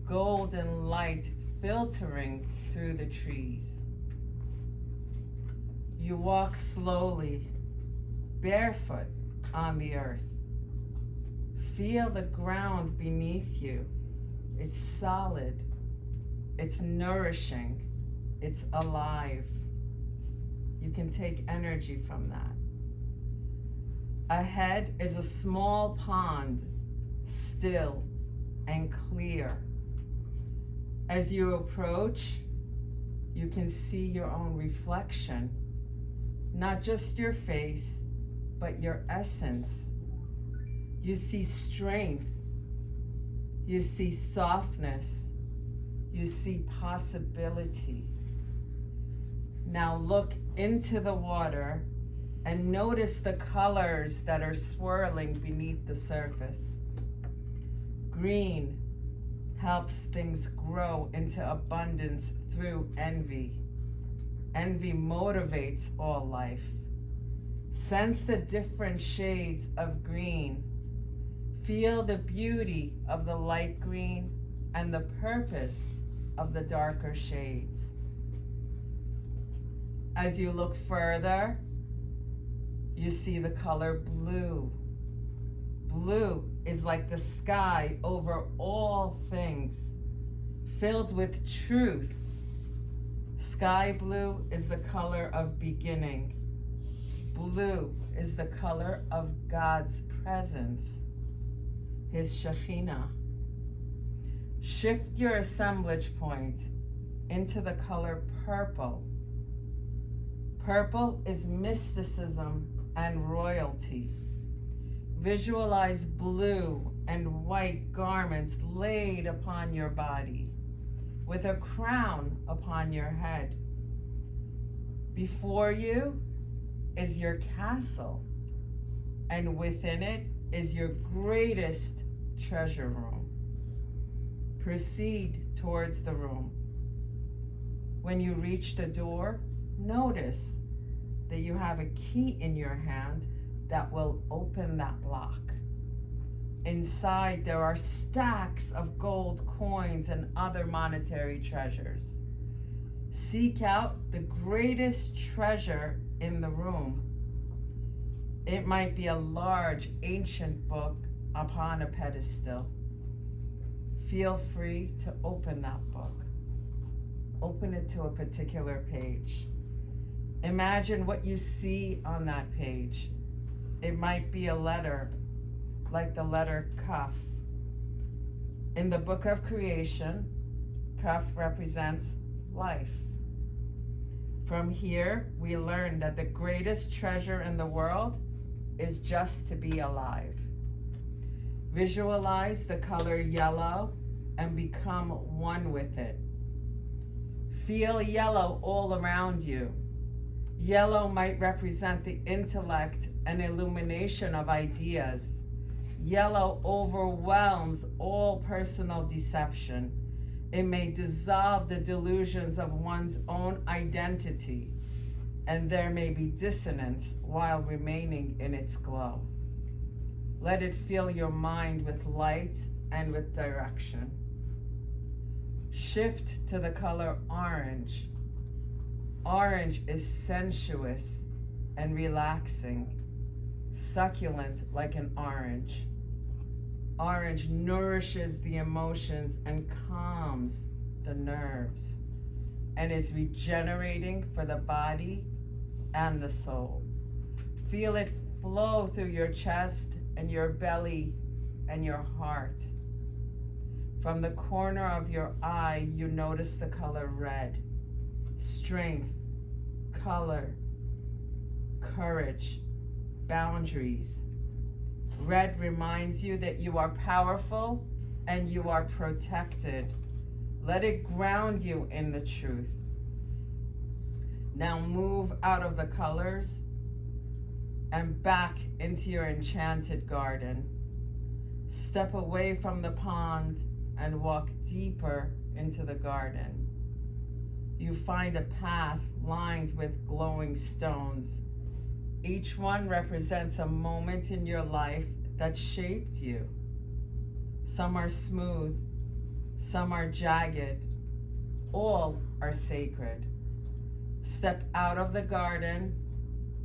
S1: golden light filtering through the trees. You walk slowly, barefoot on the earth. Feel the ground beneath you. It's solid, it's nourishing, it's alive. You can take energy from that. Ahead is a small pond, still and clear. As you approach, you can see your own reflection, not just your face, but your essence. You see strength, you see softness, you see possibility. Now look into the water and notice the colors that are swirling beneath the surface. Green helps things grow into abundance through envy. Envy motivates all life. Sense the different shades of green. Feel the beauty of the light green and the purpose of the darker shades. As you look further, you see the color blue. Blue is like the sky over all things, filled with truth. Sky blue is the color of beginning. Blue is the color of God's presence, His Shekhinah. Shift your assemblage point into the color purple. Purple is mysticism and royalty. Visualize blue and white garments laid upon your body, with a crown upon your head. Before you is your castle, and within it is your greatest treasure room. Proceed towards the room. When you reach the door, notice that you have a key in your hand that will open that lock. Inside, there are stacks of gold coins and other monetary treasures. Seek out the greatest treasure in the room. It might be a large ancient book upon a pedestal. Feel free to open that book. Open it to a particular page. Imagine what you see on that page. It might be a letter, like the letter Kaf. In the book of creation, Kaf represents life. From here, we learn that the greatest treasure in the world is just to be alive. Visualize the color yellow and become one with it. Feel yellow all around you. Yellow might represent the intellect and illumination of ideas. Yellow overwhelms all personal deception. It may dissolve the delusions of one's own identity, and there may be dissonance while remaining in its glow. Let it fill your mind with light and with direction. Shift to the color orange. Orange is sensuous and relaxing, succulent like an orange. Orange nourishes the emotions and calms the nerves, and is regenerating for the body and the soul. Feel it flow through your chest and your belly and your heart. From the corner of your eye, you notice the color red. Strength, color, courage, boundaries. Red reminds you that you are powerful and you are protected. Let it ground you in the truth. Now move out of the colors and back into your enchanted garden. Step away from the pond and walk deeper into the garden. You find a path lined with glowing stones. Each one represents a moment in your life that shaped you. Some are smooth, some are jagged, all are sacred. Step out of the garden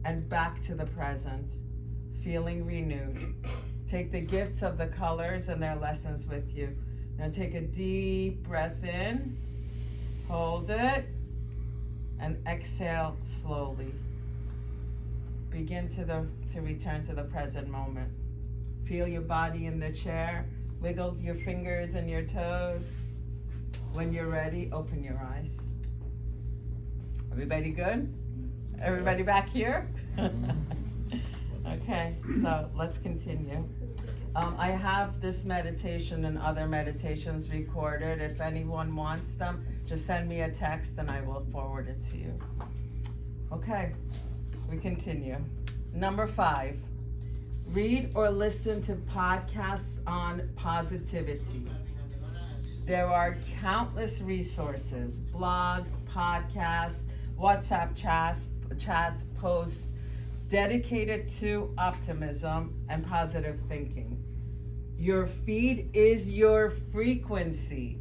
S1: and back to the present, feeling renewed. Take the gifts of the colors and their lessons with you. Now take a deep breath in, hold it, and exhale slowly. Begin to return to the present moment. Feel your body in the chair, wiggle your fingers and your toes. When you're ready, open your eyes. Everybody good? Everybody back here? Okay, so let's continue. I have this meditation and other meditations recorded. If anyone wants them, just send me a text and I will forward it to you. Okay, we continue. Number 5, read or listen to podcasts on positivity. There are countless resources, blogs, podcasts, WhatsApp chats, posts, dedicated to optimism and positive thinking. Your feed is your frequency.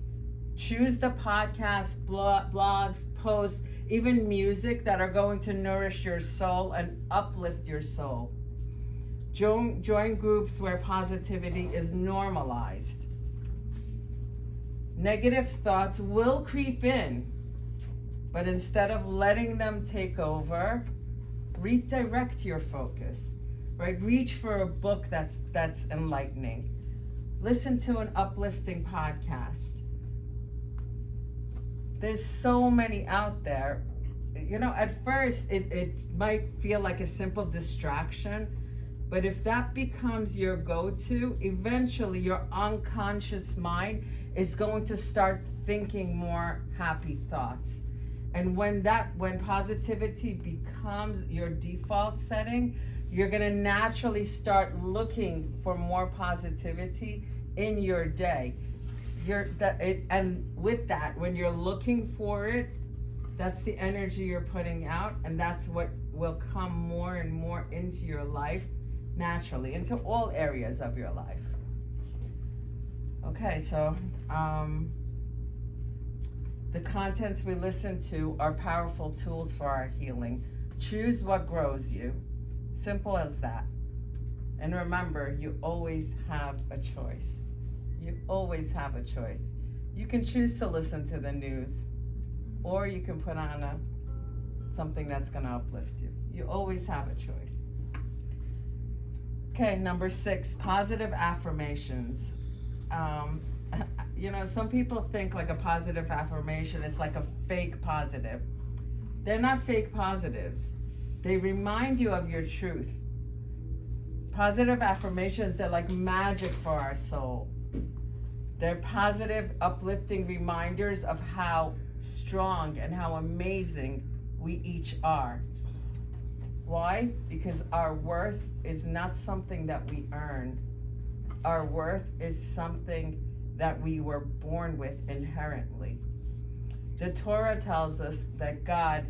S1: Choose the podcasts, blogs, posts, even music that are going to nourish your soul and uplift your soul. Join groups where positivity is normalized. Negative thoughts will creep in, but instead of letting them take over, redirect your focus, right? Reach for a book that's enlightening. Listen to an uplifting podcast. There's so many out there. You know, at first it might feel like a simple distraction, but if that becomes your go-to, eventually your unconscious mind is going to start thinking more happy thoughts. And when positivity becomes your default setting, you're gonna naturally start looking for more positivity in your day. And with that, when you're looking for it, that's the energy you're putting out, and that's what will come more and more into your life naturally, into all areas of your life. Okay, so the contents we listen to are powerful tools for our healing. Choose what grows you. Simple as that. And remember, you always have a choice. You always have a choice. You can choose to listen to the news, or you can put on something that's going to uplift you. You always have a choice. Okay, number 6, positive affirmations. You know, some people think like a positive affirmation is like a fake positive. They're not fake positives. They remind you of your truth. Positive affirmations, they're like magic for our soul. They're positive, uplifting reminders of how strong and how amazing we each are. Why? Because our worth is not something that we earn. Our worth is something that we were born with inherently. The Torah tells us that God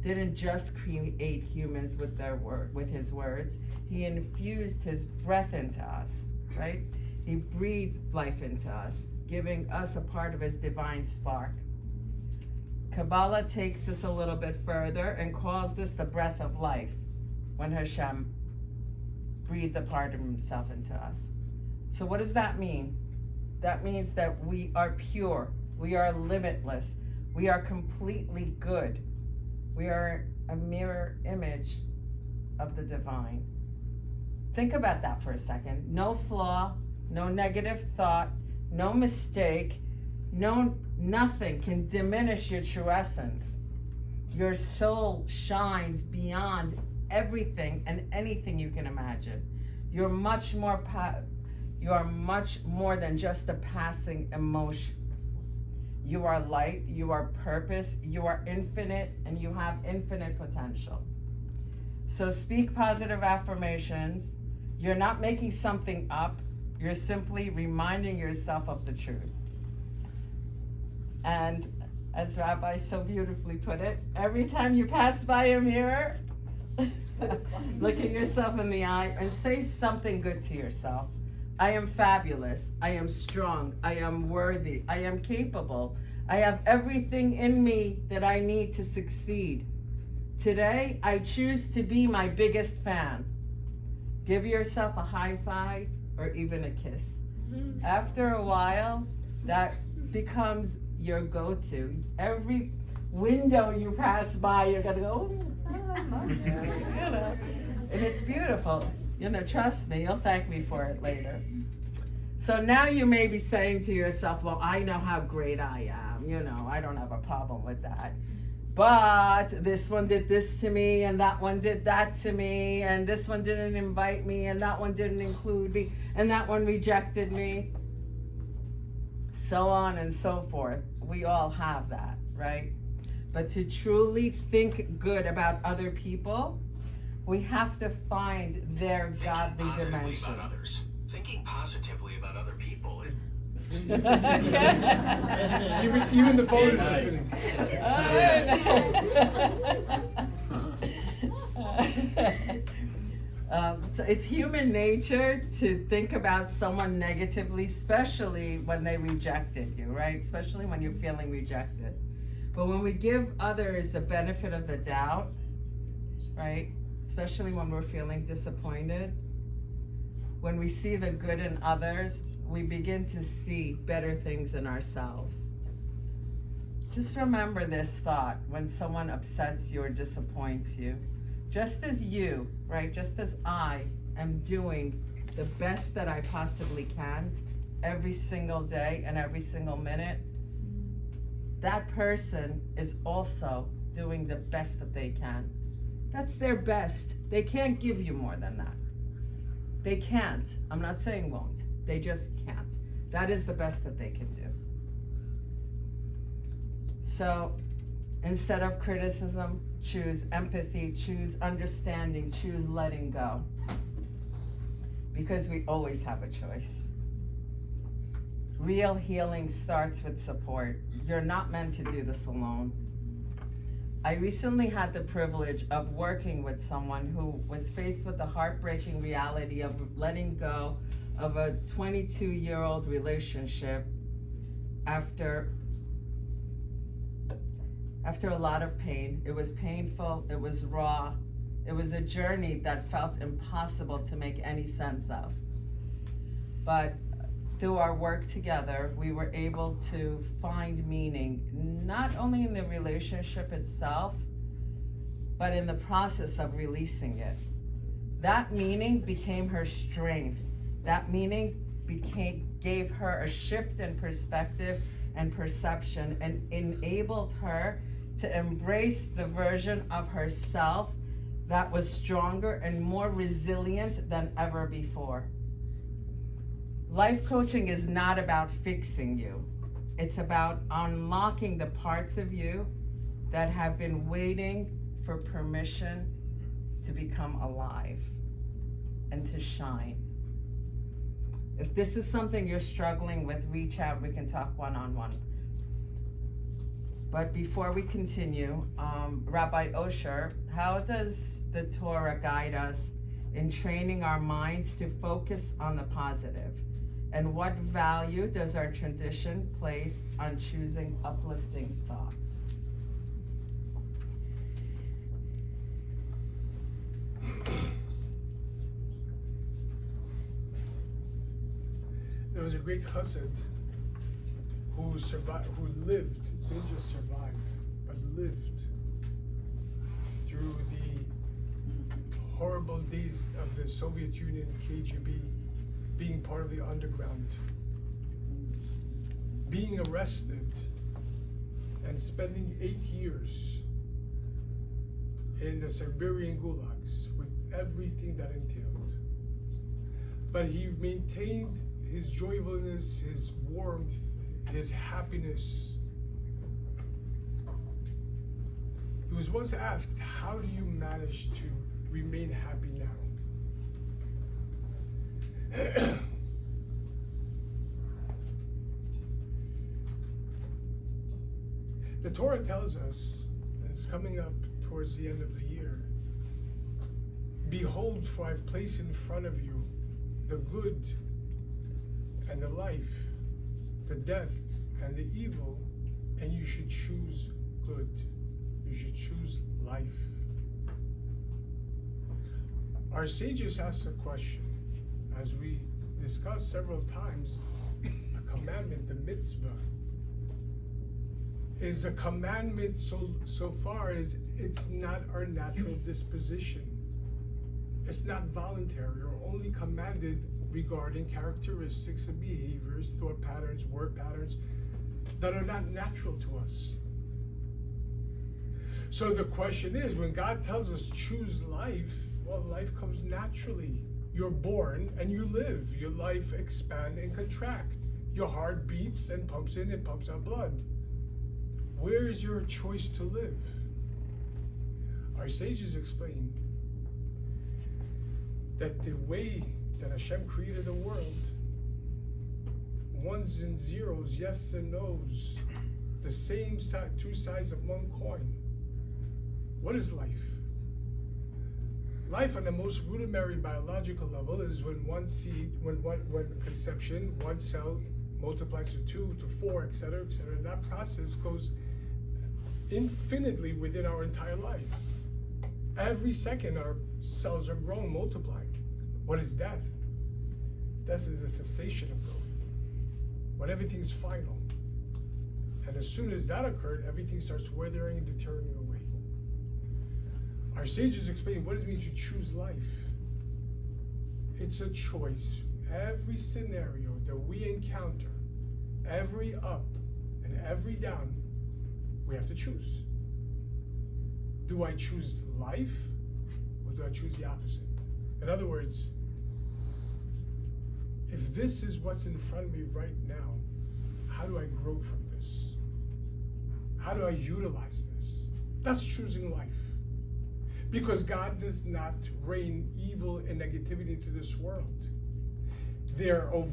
S1: didn't just create humans with his words. He infused his breath into us, right? He breathed life into us, giving us a part of his divine spark. Kabbalah takes this a little bit further and calls this the breath of life, when Hashem breathed a part of himself into us. So what does that mean? That means that we are pure, we are limitless, we are completely good. We are a mirror image of the divine. Think about that for a second. No flaw, no negative thought, no mistake, nothing can diminish your true essence. Your soul shines beyond everything and anything you can imagine. You're much more than just a passing emotion. You are light, you are purpose, you are infinite, and you have infinite potential. So speak positive affirmations. You're not making something up, you're simply reminding yourself of the truth. And as Rabbi so beautifully put it, every time you pass by a mirror, look at yourself in the eye and say something good to yourself. I am fabulous. I am strong. I am worthy. I am capable. I have everything in me that I need to succeed. Today, I choose to be my biggest fan. Give yourself a high five or even a kiss. After a while, that becomes your go-to. Every window you pass by, you're gonna go, and it's beautiful. Trust me, you'll thank me for it later. So now you may be saying to yourself, well, I know how great I am. I don't have a problem with that. But this one did this to me, and that one did that to me, and this one didn't invite me, and that one didn't include me, and that one rejected me. So on and so forth. We all have that, right? But to truly think good about other people, we have to find their godly dimensions.
S9: About others. Thinking positively about other people.
S2: Even the phone is listening.
S1: So it's human nature to think about someone negatively, especially when they rejected you, right? Especially when you're feeling rejected. But when we give others the benefit of the doubt, right? Especially when we're feeling disappointed, when we see the good in others, we begin to see better things in ourselves. Just remember this thought when someone upsets you or disappoints you. Just as you, right, just as I am doing the best that I possibly can every single day and every single minute, that person is also doing the best that they can. That's their best. They can't give you more than that. They can't. I'm not saying won't. They just can't. That is the best that they can do. So instead of criticism, choose empathy, choose understanding, choose letting go. Because we always have a choice. Real healing starts with support. You're not meant to do this alone. I recently had the privilege of working with someone who was faced with the heartbreaking reality of letting go of a 22-year-old relationship after a lot of pain. It was painful, it was raw, it was a journey that felt impossible to make any sense of. But through our work together, we were able to find meaning, not only in the relationship itself, but in the process of releasing it. That meaning became her strength. That meaning gave her a shift in perspective and perception and enabled her to embrace the version of herself that was stronger and more resilient than ever before. Life coaching is not about fixing you. It's about unlocking the parts of you that have been waiting for permission to become alive and to shine. If this is something you're struggling with, reach out. We can talk one-on-one. But before we continue, Rabbi Osher, how does the Torah guide us in training our minds to focus on the positive? And what value does our tradition place on choosing uplifting thoughts?
S2: There was a great chassid who lived, didn't just survive, but lived through the horrible days of the Soviet Union, KGB, being part of the underground, being arrested, and spending 8 years in the Siberian gulags with everything that entailed. But he maintained his joyfulness, his warmth, his happiness, He was once asked, how do you manage to remain happy now? The Torah tells us, and it's coming up towards the end of the year, behold, for I've placed in front of you the good and the life, the death and the evil, and you should choose good. You should choose life. Our sages asked a question, as we discussed several times, a commandment, the mitzvah, is a commandment so far as it's not our natural disposition. It's not voluntary or only commanded regarding characteristics and behaviors, thought patterns, word patterns that are not natural to us. So the question is, when God tells us choose life, well, life comes naturally. You're born and you live. Your life expand and contract. Your heart beats and pumps in and pumps out blood. Where is your choice to live? Our sages explain that the way that Hashem created the world, ones and zeros, yes and no's, the same two sides of one coin. What is life? Life on the most rudimentary biological level is when one seed, when conception, one cell multiplies to 2 to 4, etc., etc. And that process goes infinitely within our entire life. Every second our cells are growing, multiplying. What is death? Death is the cessation of growth. When everything's final. And as soon as that occurred, everything starts withering and deteriorating away. Our sages explain what does it mean to choose life. It's a choice. Every scenario that we encounter, every up and every down, we have to choose. Do I choose life or do I choose the opposite? In other words, if this is what's in front of me right now, how do I grow from this? How do I utilize this? That's choosing life. Because God does not rain evil and negativity into this world. There are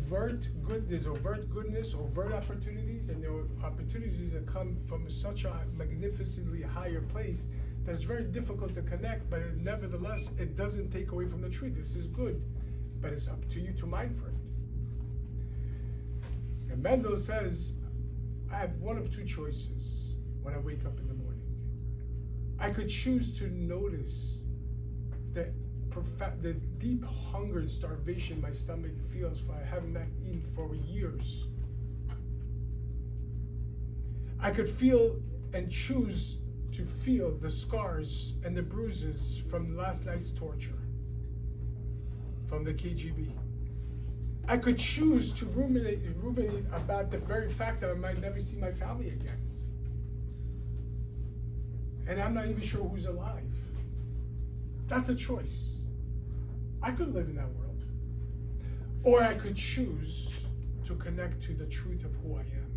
S2: there's overt goodness, overt opportunities, and there are opportunities that come from such a magnificently higher place that it's very difficult to connect, but nevertheless, it doesn't take away from the truth. This is good, but it's up to you to mind for it. And Mendel says, I have one of two choices when I wake up in the morning. I could choose to notice the deep hunger and starvation my stomach feels for I haven't not eaten for years. I could feel and choose to feel the scars and the bruises from last night's torture, from the KGB. I could choose to ruminate about the very fact that I might never see my family again. And I'm not even sure who's alive. That's a choice. I could live in that world. Or I could choose to connect to the truth of who I am.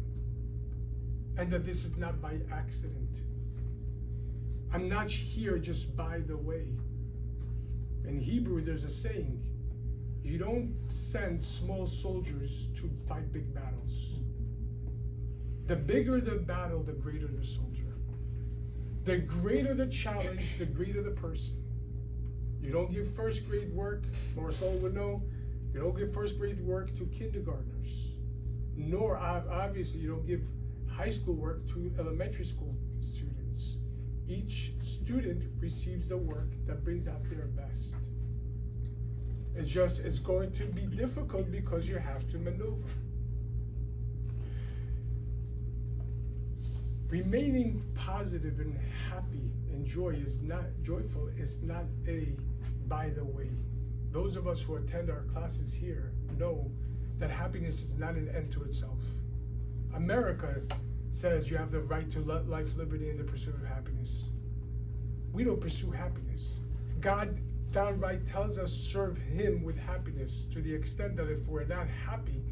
S2: And that this is not by accident. I'm not here just by the way. In Hebrew, there's a saying, you don't send small soldiers to fight big battles. The bigger the battle, the greater the soldier. The greater the challenge, the greater the person. You don't give first grade work, Marcel would know, you don't give first grade work to kindergartners. Nor, obviously, you don't give high school work to elementary school students. Each student receives the work that brings out their best. It's going to be difficult because you have to maneuver. Remaining positive and happy and joyful is not a by the way. Those of us who attend our classes here know that happiness is not an end to itself. America says you have the right to life, liberty, and the pursuit of happiness. We don't pursue happiness. God downright tells us serve Him with happiness to the extent that if we're not happy,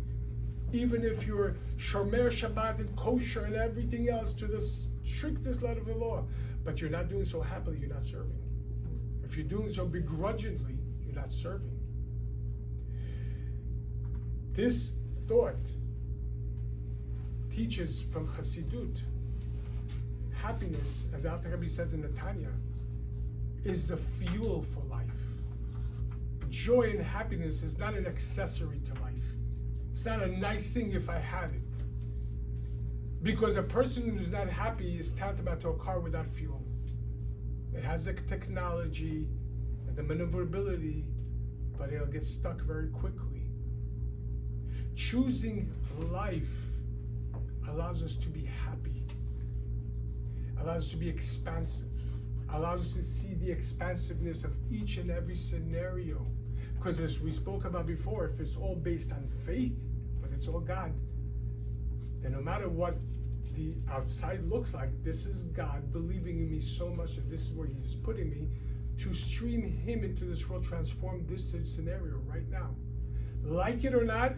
S2: even if you're shomer Shabbat and kosher and everything else to the strictest letter of the law, but you're not doing so happily, you're not serving. If you're doing so begrudgingly, you're not serving. This thought teaches from Chassidut. Happiness, as Rabbi says in the Tanya, is the fuel for life. Joy and happiness is not an accessory to life. It's not a nice thing if I had it. Because a person who's not happy is tantamount to a car without fuel. It has the technology and the maneuverability, but it'll get stuck very quickly. Choosing life allows us to be happy, allows us to be expansive, allows us to see the expansiveness of each and every scenario. Because as we spoke about before, if it's all based on faith, but it's all God, then no matter what the outside looks like, this is God believing in me so much that this is where He's putting me to stream Him into this world, transform this scenario right now. Like it or not,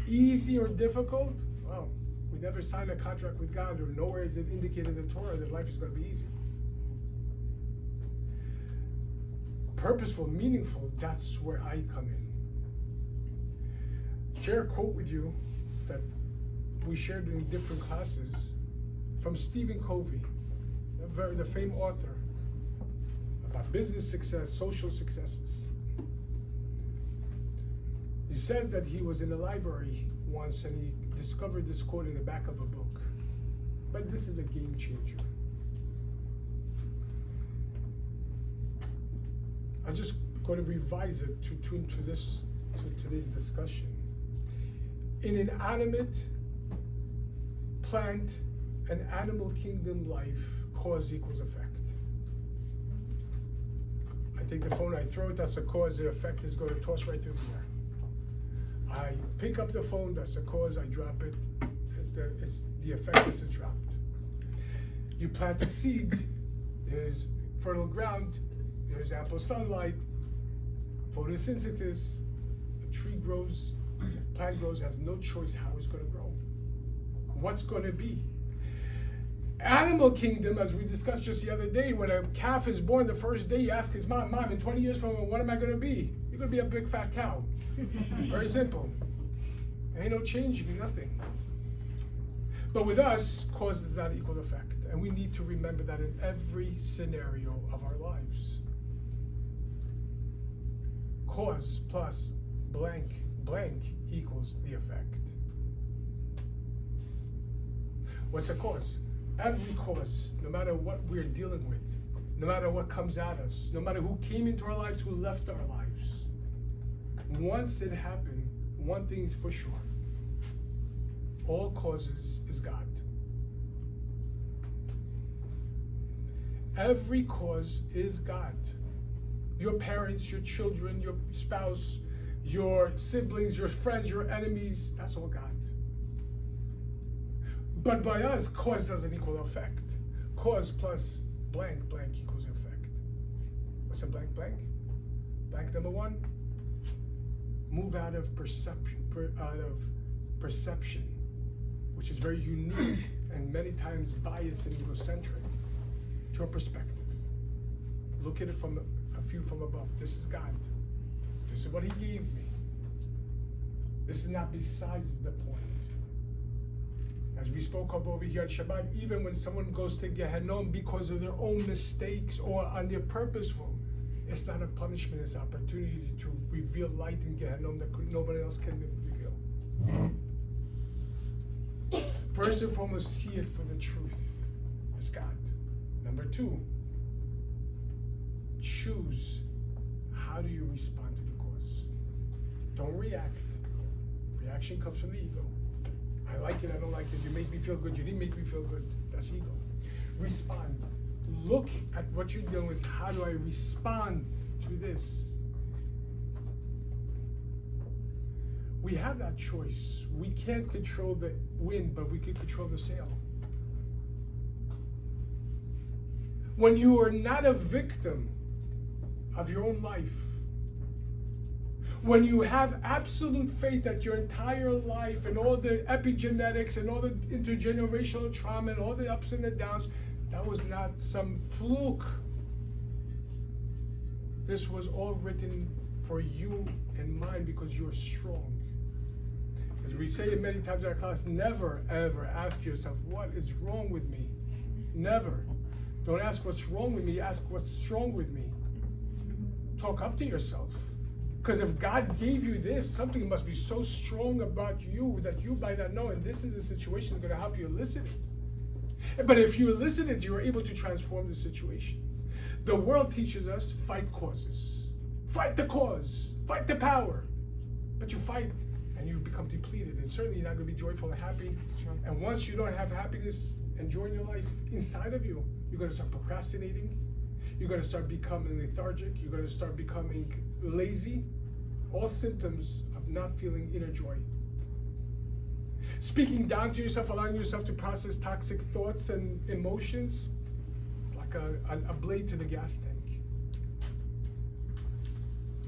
S2: easy or difficult, well, we never signed a contract with God, or nowhere is it indicated in the Torah that life is going to be easy. Purposeful, meaningful, that's where I come in. Share a quote with you that we shared in different classes from Stephen Covey, the famed author, about business success, social successes. He said that he was in a library once and he discovered this quote in the back of a book. But this is a game changer. I'm just going to revise it to tune to today's discussion. In an animate, plant, and animal kingdom life, cause equals effect. I take the phone, I throw it, that's the cause, the effect is going to toss right through the air. I pick up the phone, that's the cause, I drop it, the effect is it's dropped. You plant a seed, there's fertile ground, there's ample sunlight, photosynthesis, the tree grows, the plant grows, has no choice how it's going to grow. What's going to be? Animal kingdom, as we discussed just the other day, when a calf is born, the first day you ask his mom, in 20 years from now, what am I going to be? You're going to be a big fat cow. Very simple. Ain't no changing, nothing. But with us, cause does not equal effect. And we need to remember that in every scenario of our lives. Cause plus blank equals the effect. What's the cause? Every cause, no matter what we're dealing with, no matter what comes at us, no matter who came into our lives, who left our lives, once it happened, one thing is for sure. All causes is God. Every cause is God. Your parents, your children, your spouse, your siblings, your friends, your enemies, that's all God. But by us, cause doesn't equal effect. Cause plus blank equals effect. What's a blank? Blank number one, move out of perception, which is very unique and many times biased and egocentric, to a perspective. Look at it from a view from above. This is God. This is what He gave me. This is not besides the point. As we spoke of over here at Shabbat, even when someone goes to Gehenom because of their own mistakes or on their purposeful, it's not a punishment, it's an opportunity to reveal light in Gehenom that nobody else can reveal. First and foremost, see it for the truth. It's God. Number two, choose how do you respond to the cause. Don't react. Reaction comes from the ego. I like it, I don't like it. You make me feel good, you didn't make me feel good. That's ego. Respond. Look at what you're dealing with. How do I respond to this? We have that choice. We can't control the wind, but we can control the sail. When you are not a victim of your own life, when you have absolute faith that your entire life and all the epigenetics and all the intergenerational trauma and all the ups and the downs, That was not some fluke. This was all written for you and mine because you're strong. As we say it many times in our class, never ever ask yourself, what is wrong with me? Never. Don't ask what's wrong with me, ask what's strong with me. Talk up to yourself. Because if God gave you this, something must be so strong about you that you might not know, and this is a situation that's going to help you elicit it. But if you elicit it, you are able to transform the situation. The world teaches us, fight causes. Fight the cause. Fight the power. But you fight, and you become depleted, and certainly you're not going to be joyful and happy. And once you don't have happiness and joy in your life inside of you, you're going to start procrastinating. You're going to start becoming lethargic. You're going to start becoming lazy. All symptoms of not feeling inner joy. Speaking down to yourself, allowing yourself to process toxic thoughts and emotions, like a blade to the gas tank.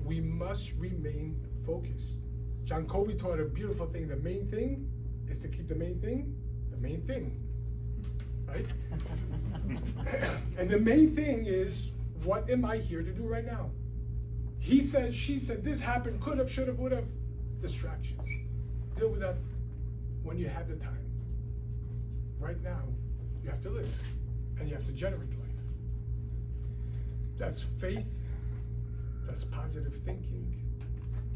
S2: We must remain focused. John Covey taught a beautiful thing. The main thing is to keep the main thing, right? And the main thing is, what am I here to do right now? He said, she said, this happened, could have, should have, would have. Distractions. Deal with that when you have the time. Right now, you have to live, and you have to generate life. That's faith, that's positive thinking,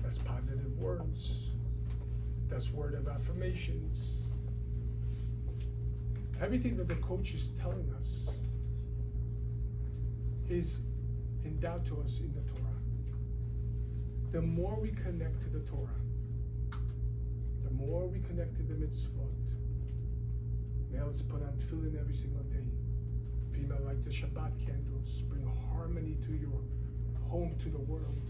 S2: that's positive words, that's word of affirmations. Everything that the coach is telling us is endowed to us in the Torah. The more we connect to the Torah, the more we connect to the mitzvot. Males put on tefillin every single day. Female light the Shabbat candles. Bring harmony to your home, to the world.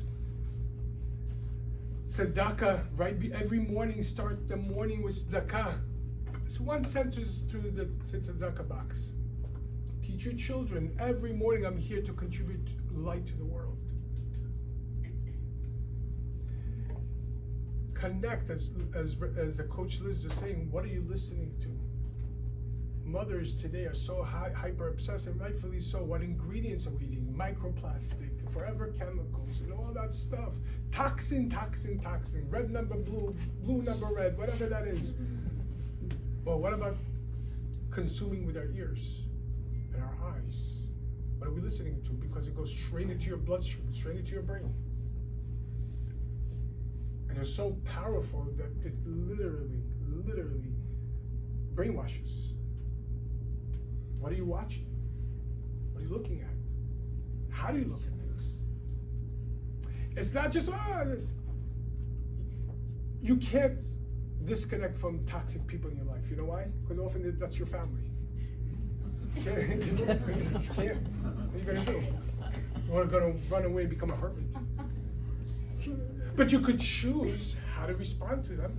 S2: Tzedakah, right? Every morning, start the morning with tzedakah. It's one sentence to the tzedakah box. Teach your children, every morning I'm here to contribute light to the world. Connect, as the coach Liz is saying, what are you listening to? Mothers today are so hyper obsessed, and rightfully so. What ingredients are we eating? Microplastic, forever chemicals, and all that stuff. Toxin. Red number blue, blue number red, whatever that is. Well, what about consuming with our ears and our eyes? What are we listening to? Because it goes straight into your bloodstream, straight into your brain. And it's so powerful that it literally brainwashes. What are you watching? What are you looking at? How do you look at things? It's not just, you can't disconnect from toxic people in your life. You know why? Because often that's your family. You just can't. What are you going to do? You're going to run away and become a hermit. But you could choose how to respond to them.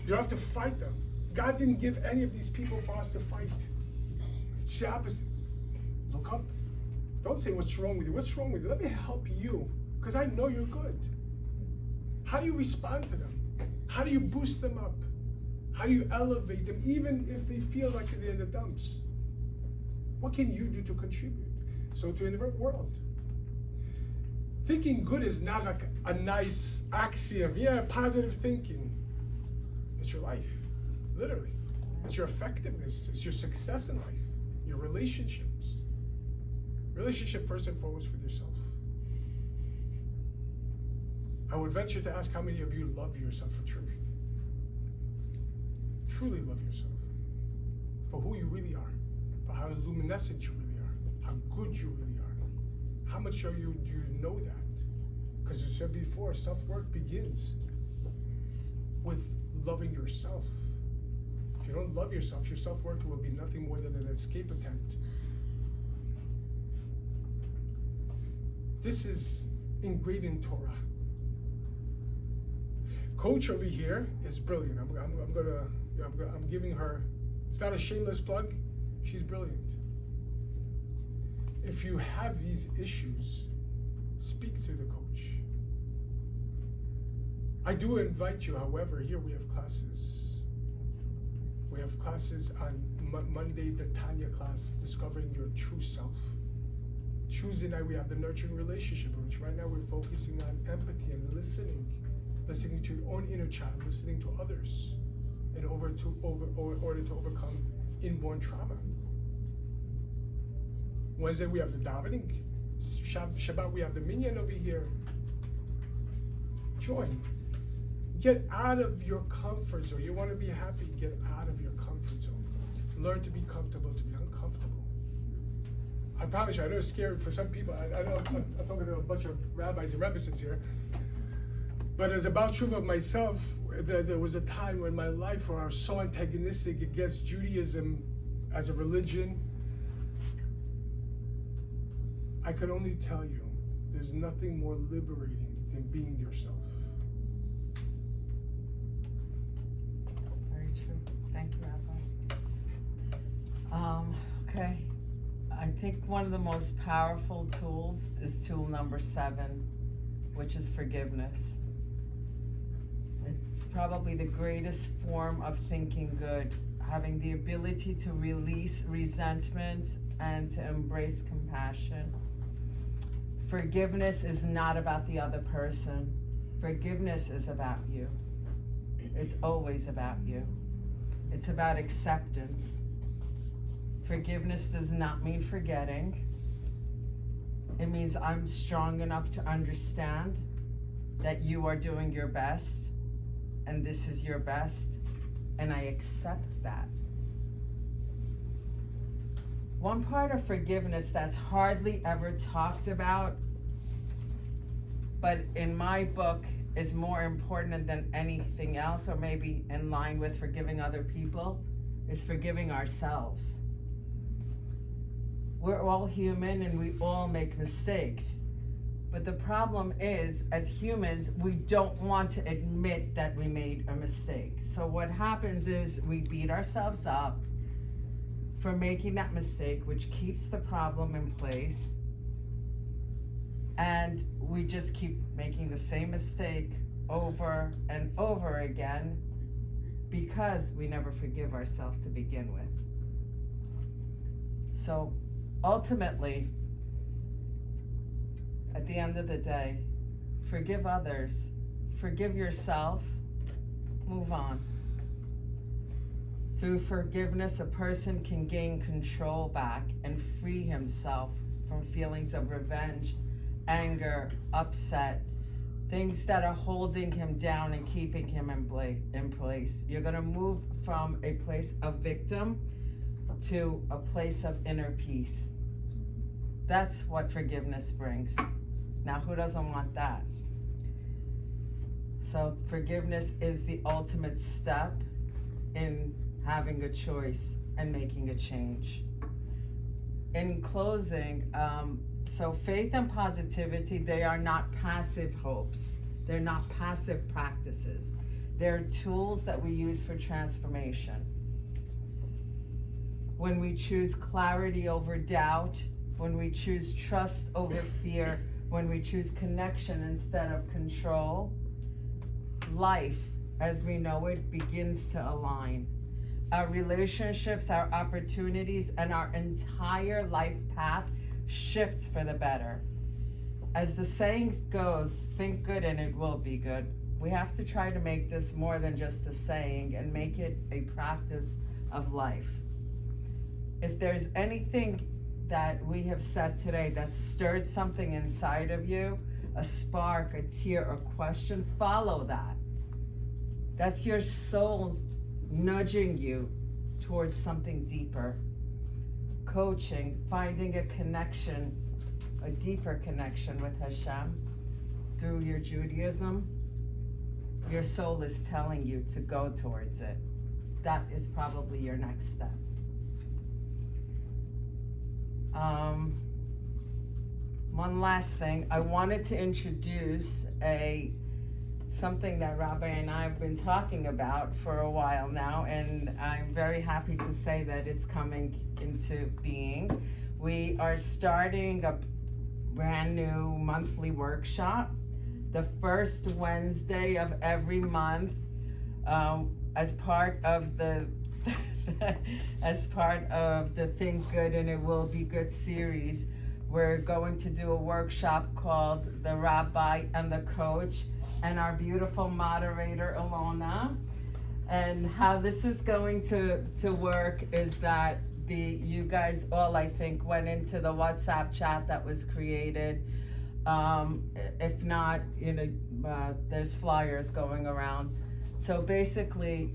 S2: You don't have to fight them. God didn't give any of these people for us to fight. It's the opposite. Look up. Don't say what's wrong with you. What's wrong with you? Let me help you, because I know you're good. How do you respond to them? How do you boost them up? How do you elevate them, even if they feel like they're in the dumps? What can you do to contribute? So to in the world. Thinking good is not like a nice axiom. Yeah, positive thinking. It's your life, literally. It's your effectiveness. It's your success in life. Your relationships. Relationship first and foremost with yourself. I would venture to ask how many of you love yourself for truth. Truly love yourself. For who you really are. For how luminescent you really are. How good you really are. How much do you know that? Because you said before, self-work begins with loving yourself. If you don't love yourself, your self-work will be nothing more than an escape attempt. This is ingrained in Torah. Coach over here is brilliant. I'm giving her. It's not a shameless plug. She's brilliant. If you have these issues, speak to the coach. I do invite you, however, here we have classes. We have classes on Monday, the Tanya class, discovering your true self. Tuesday night, we have the nurturing relationship, which right now we're focusing on empathy and listening to your own inner child, listening to others, in order to overcome inborn trauma. Wednesday, we have the davening. Shabbat, we have the minyan over here. Join. Get out of your comfort zone. You want to be happy, get out of your comfort zone. Learn to be comfortable, to be uncomfortable. I promise you, I know it's scary for some people. I know I'm talking to a bunch of rabbis and rebbes here. But as a Baal Tshuva of myself, there was a time when my life where I was so antagonistic against Judaism as a religion. I could only tell you, there's nothing more liberating than being yourself.
S1: Very true. Thank you, Rabbi. Okay. I think one of the most powerful tools is tool number 7, which is forgiveness. It's probably the greatest form of thinking good, having the ability to release resentment and to embrace compassion. Forgiveness is not about the other person. Forgiveness is about you. It's always about you. It's about acceptance. Forgiveness does not mean forgetting. It means I'm strong enough to understand that you are doing your best, and this is your best, and I accept that. One part of forgiveness that's hardly ever talked about, but in my book is more important than anything else, or maybe in line with forgiving other people, is forgiving ourselves. We're all human and we all make mistakes. But the problem is, as humans, we don't want to admit that we made a mistake. So what happens is we beat ourselves up for making that mistake, which keeps the problem in place. And we just keep making the same mistake over and over again because we never forgive ourselves to begin with. So ultimately, at the end of the day, forgive others, forgive yourself, move on. Through forgiveness, a person can gain control back and free himself from feelings of revenge, anger, upset, things that are holding him down and keeping him in place. You're gonna move from a place of victim to a place of inner peace. That's what forgiveness brings. Now, who doesn't want that? So forgiveness is the ultimate step in having a choice and making a change. In closing, so faith and positivity, they are not passive hopes. They're not passive practices. They're tools that we use for transformation. When we choose clarity over doubt, when we choose trust over fear, when we choose connection instead of control, life as we know it begins to align. Our relationships, our opportunities, and our entire life path shifts for the better. As the saying goes, think good and it will be good. We have to try to make this more than just a saying and make it a practice of life. If there's anything that we have said today that stirred something inside of you, a spark, a tear, a question, follow that. That's your soul nudging you towards something deeper. Coaching, finding a connection, a deeper connection with Hashem through your Judaism, your soul is telling you to go towards it. That is probably your next step. One last thing, I wanted to introduce something that Rabbi and I have been talking about for a while now, and I'm very happy to say that it's coming into being. We are starting a brand new monthly workshop, the first Wednesday of every month, as part of the as part of the Think Good and It Will Be Good series. We're going to do a workshop called The Rabbi and the Coach, and our beautiful moderator, Ilona. And how this is going to work is that you guys all, I think, went into the WhatsApp chat that was created. If not, there's flyers going around. So basically,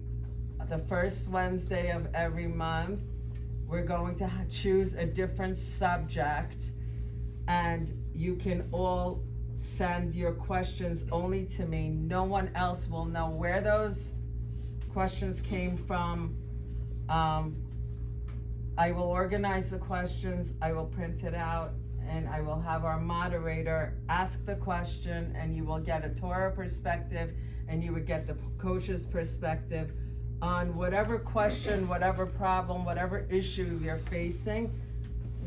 S1: the first Wednesday of every month, we're going to choose a different subject, and you can all send your questions only to me. No one else will know where those questions came from. I will organize the questions, I will print it out, and I will have our moderator ask the question, and you will get a Torah perspective, and you would get the coach's perspective on whatever question, whatever problem, whatever issue you're facing.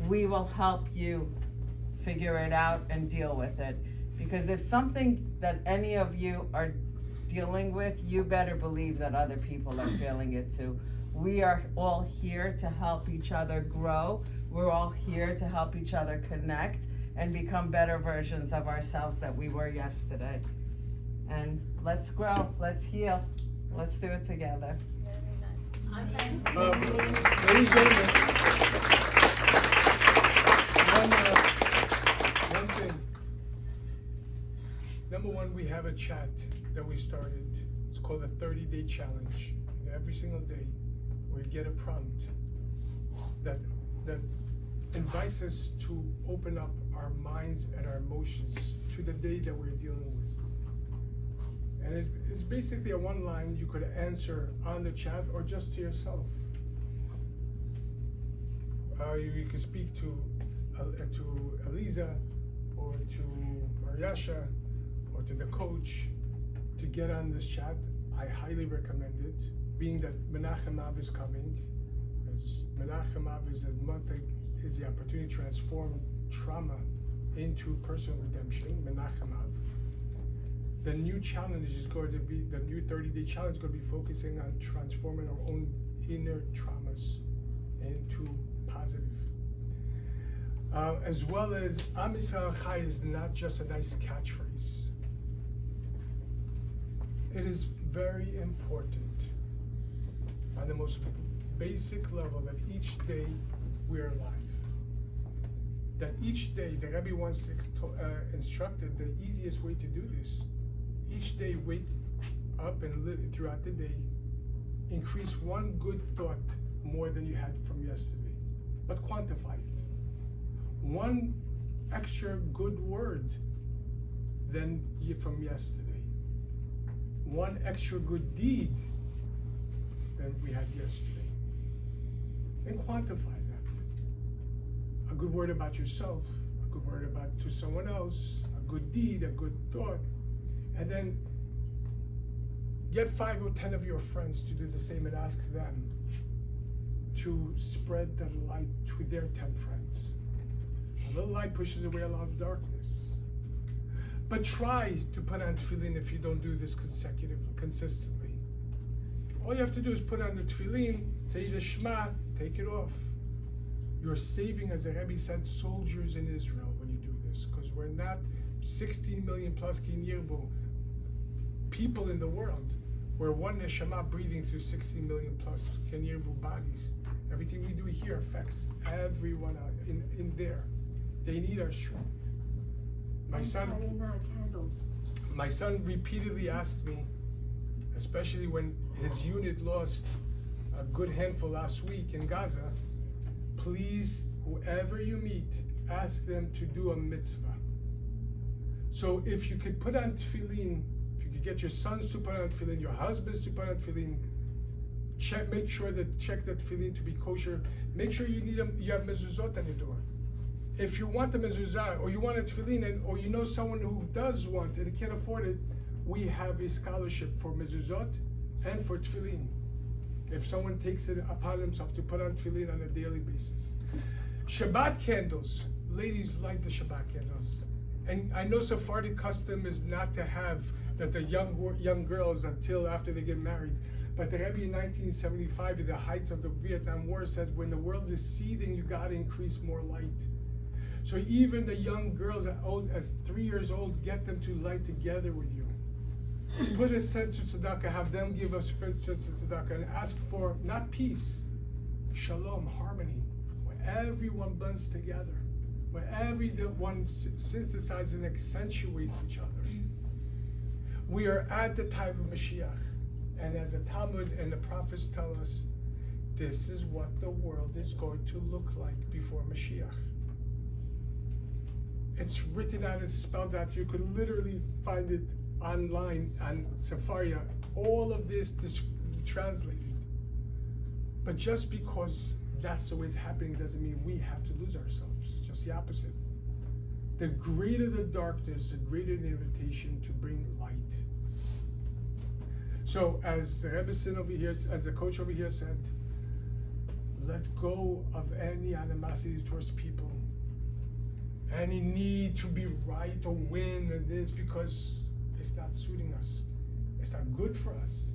S1: We will help you figure it out and deal with it. Because if something that any of you are dealing with, you better believe that other people are feeling it too. We are all here to help each other grow. We're all here to help each other connect and become better versions of ourselves that we were yesterday. And let's grow, let's heal, let's do it together.
S2: Ladies and gentlemen, one thing. Number one, we have a chat that we started. It's called the 30-day challenge. And every single day, we get a prompt that invites us to open up our minds and our emotions to the day that we're dealing with. And it's basically a one line you could answer on the chat or just to yourself. You could speak to Eliza or to Mariasha or to the coach to get on this chat. I highly recommend it, being that Menachem Av is coming. As Menachem Av is a month, is the opportunity to transform trauma into personal redemption, Menachem Av. The new challenge is going to be, the new 30-day challenge is going to be focusing on transforming our own inner traumas into positive. As well as Am Yisrael Chai is not just a nice catchphrase. It is very important on the most basic level that each day we are alive. That each day, the Rabbi once instructed the easiest way to do this. Each day, wake up and live throughout the day. Increase one good thought more than you had from yesterday, but quantify it. One extra good word than from yesterday. One extra good deed than we had yesterday. And quantify that. A good word about yourself, a good word about to someone else, a good deed, a good thought. And then get 5 or 10 of your friends to do the same and ask them to spread the light to their 10 friends. A little light pushes away a lot of darkness. But try to put on tefillin if you don't do this consistently. All you have to do is put on the tefillin, say the Shema, take it off. You're saving, as the Rabbi said, soldiers in Israel when you do this, because we're not 16 million plus kin yirbu people in the world. We're one neshama breathing through 16 million plus kin yirbu bodies. Everything we do here affects everyone in there. They need our strength. My son repeatedly asked me, especially when his unit lost a good handful last week in Gaza, please, whoever you meet, ask them to do a mitzvah. So if you could put on tefillin, if you could get your sons to put on tefillin, your husbands to put on tefillin, make sure that tefillin to be kosher. Make sure you have mezuzot on your door. If you want the mezuzah, or you want a tefillin, or you know someone who does want it and can't afford it, we have a scholarship for mezuzot and for tefillin. If someone takes it upon himself to put on tefillin on a daily basis. Shabbat candles. Ladies light the Shabbat candles. And I know Sephardic custom is not to have that the young girls until after they get married. But the Rebbe in 1975, at the heights of the Vietnam War, said, when the world is seething, you gotta increase more light. So even the young girls at 3 years old, get them to light together with you. Put a sense of tzedakah, have them give us sense of tzedakah, and ask for not peace, shalom, harmony, where everyone blends together, where everyone synthesizes and accentuates each other. We are at the time of Mashiach, and as the Talmud and the prophets tell us, this is what the world is going to look like before Mashiach. It's written out, it's spelled out. You could literally find it online on Safari. All of this translated. But just because that's the way it's happening doesn't mean we have to lose ourselves. Just the opposite. The greater the darkness, the greater the invitation to bring light. So as the Rebbe said over here, as the coach over here said, let go of any animosity towards people, any need to be right or win and this, because it's not suiting us. It's not good for us.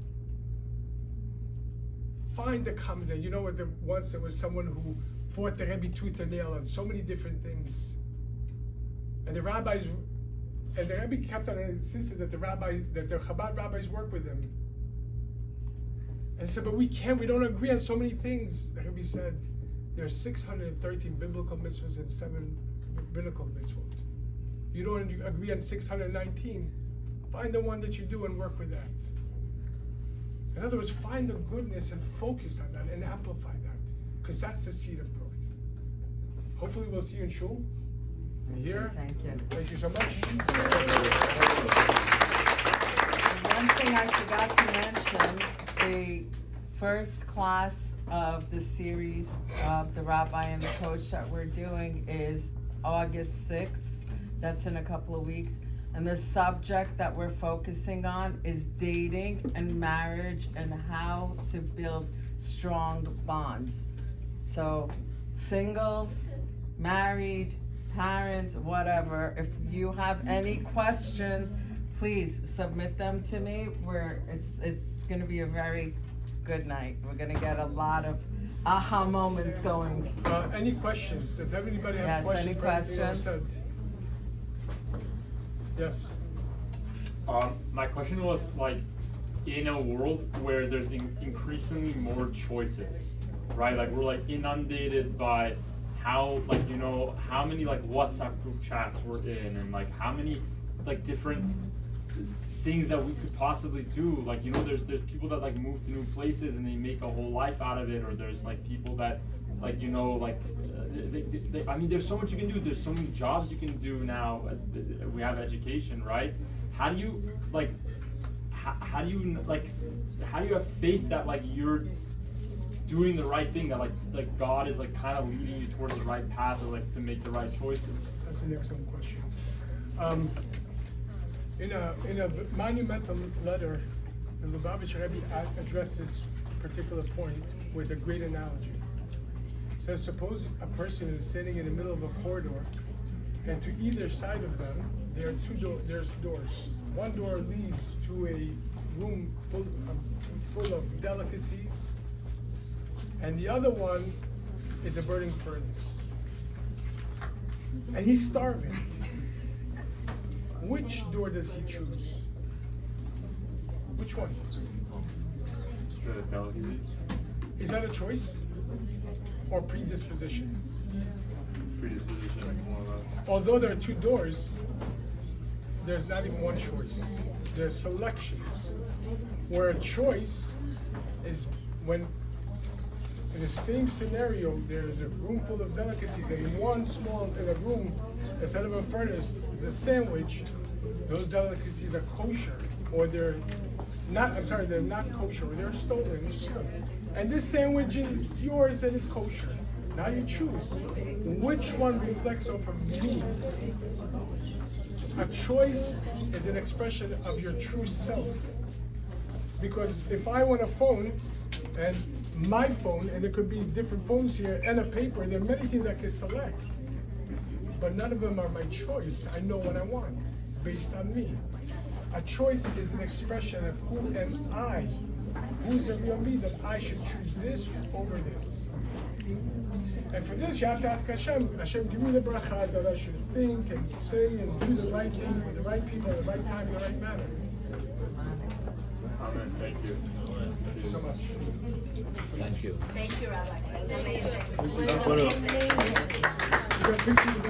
S2: Find the common. You know what? Once there was someone who fought the Rebbe tooth and nail on so many different things, and the Rebbe kept on insisting that the Chabad rabbis work with him. And he said, but we don't agree on so many things. The Rebbe said, there are 613 biblical mitzvahs and 7 rabbinical mitzvot. You don't agree on 619. Find the one that you do and work with that. In other words, find the goodness and focus on that and amplify that, because that's the seed of growth. Hopefully we'll see you in Shul. Here.
S1: Thank you.
S2: Thank you so much.
S1: One thing I forgot to mention, the first class of the series of the Rabbi and the Coach that we're doing is August 6th. That's in a couple of weeks. And the subject that we're focusing on is dating and marriage and how to build strong bonds. So singles, married, parents, whatever, if you have any questions, please submit them to me. It's going to be a very good night. We're going to get a lot of aha moments going.
S2: Any questions? Does everybody have questions?
S1: Any
S2: for anything I
S1: questions?
S2: said? Yes.
S8: My question was, like, in a world where there's increasingly more choices, right? Like, we're like inundated by how, like, you know, how many like WhatsApp group chats we're in, and like how many like different things that we could possibly do. Like, you know, there's people that like move to new places and they make a whole life out of it, or there's like people that, like, you know, like I mean, there's so much you can do. There's so many jobs you can do now. We have education, right? How do you like? How do you have faith that like you're doing the right thing, that like God is like kind of leading you towards the right path, or like to make the right choices?
S2: That's an excellent question. In a monumental letter, the Lubavitcher Rebbe addressed this particular point with a great analogy. It says, suppose a person is sitting in the middle of a corridor, and to either side of them there are there's doors. One door leads to a room full of delicacies, and the other one is a burning furnace. And he's starving. Which door does he choose? Which one?
S8: The delicacies.
S2: Is that a choice or predisposition?
S8: Predisposition, more or less.
S2: Although there are two doors, there's not even one choice. There's selections. Where a choice is when, in the same scenario, there's a room full of delicacies, and in a room, instead of a furnace, is a sandwich. Those delicacies are kosher, or they're not kosher, or they're stolen. And this sandwich is yours and it's kosher. Now you choose. Which one reflects off of me? A choice is an expression of your true self. Because if I want a phone, and my phone, and there could be different phones here, and a paper, there are many things I can select. But none of them are my choice. I know what I want, based on me. A choice is an expression of who am I who's the real me, that I should choose this over this. And for this, you have to ask Hashem, Hashem, give me the bracha that I should think and say and do the right thing with the right people, at the right time, in the right manner.
S8: Amen. Thank you.
S2: Thank you so much.
S10: Thank you.
S6: Thank you, Rabbi. It was amazing.
S2: You got pictures of that?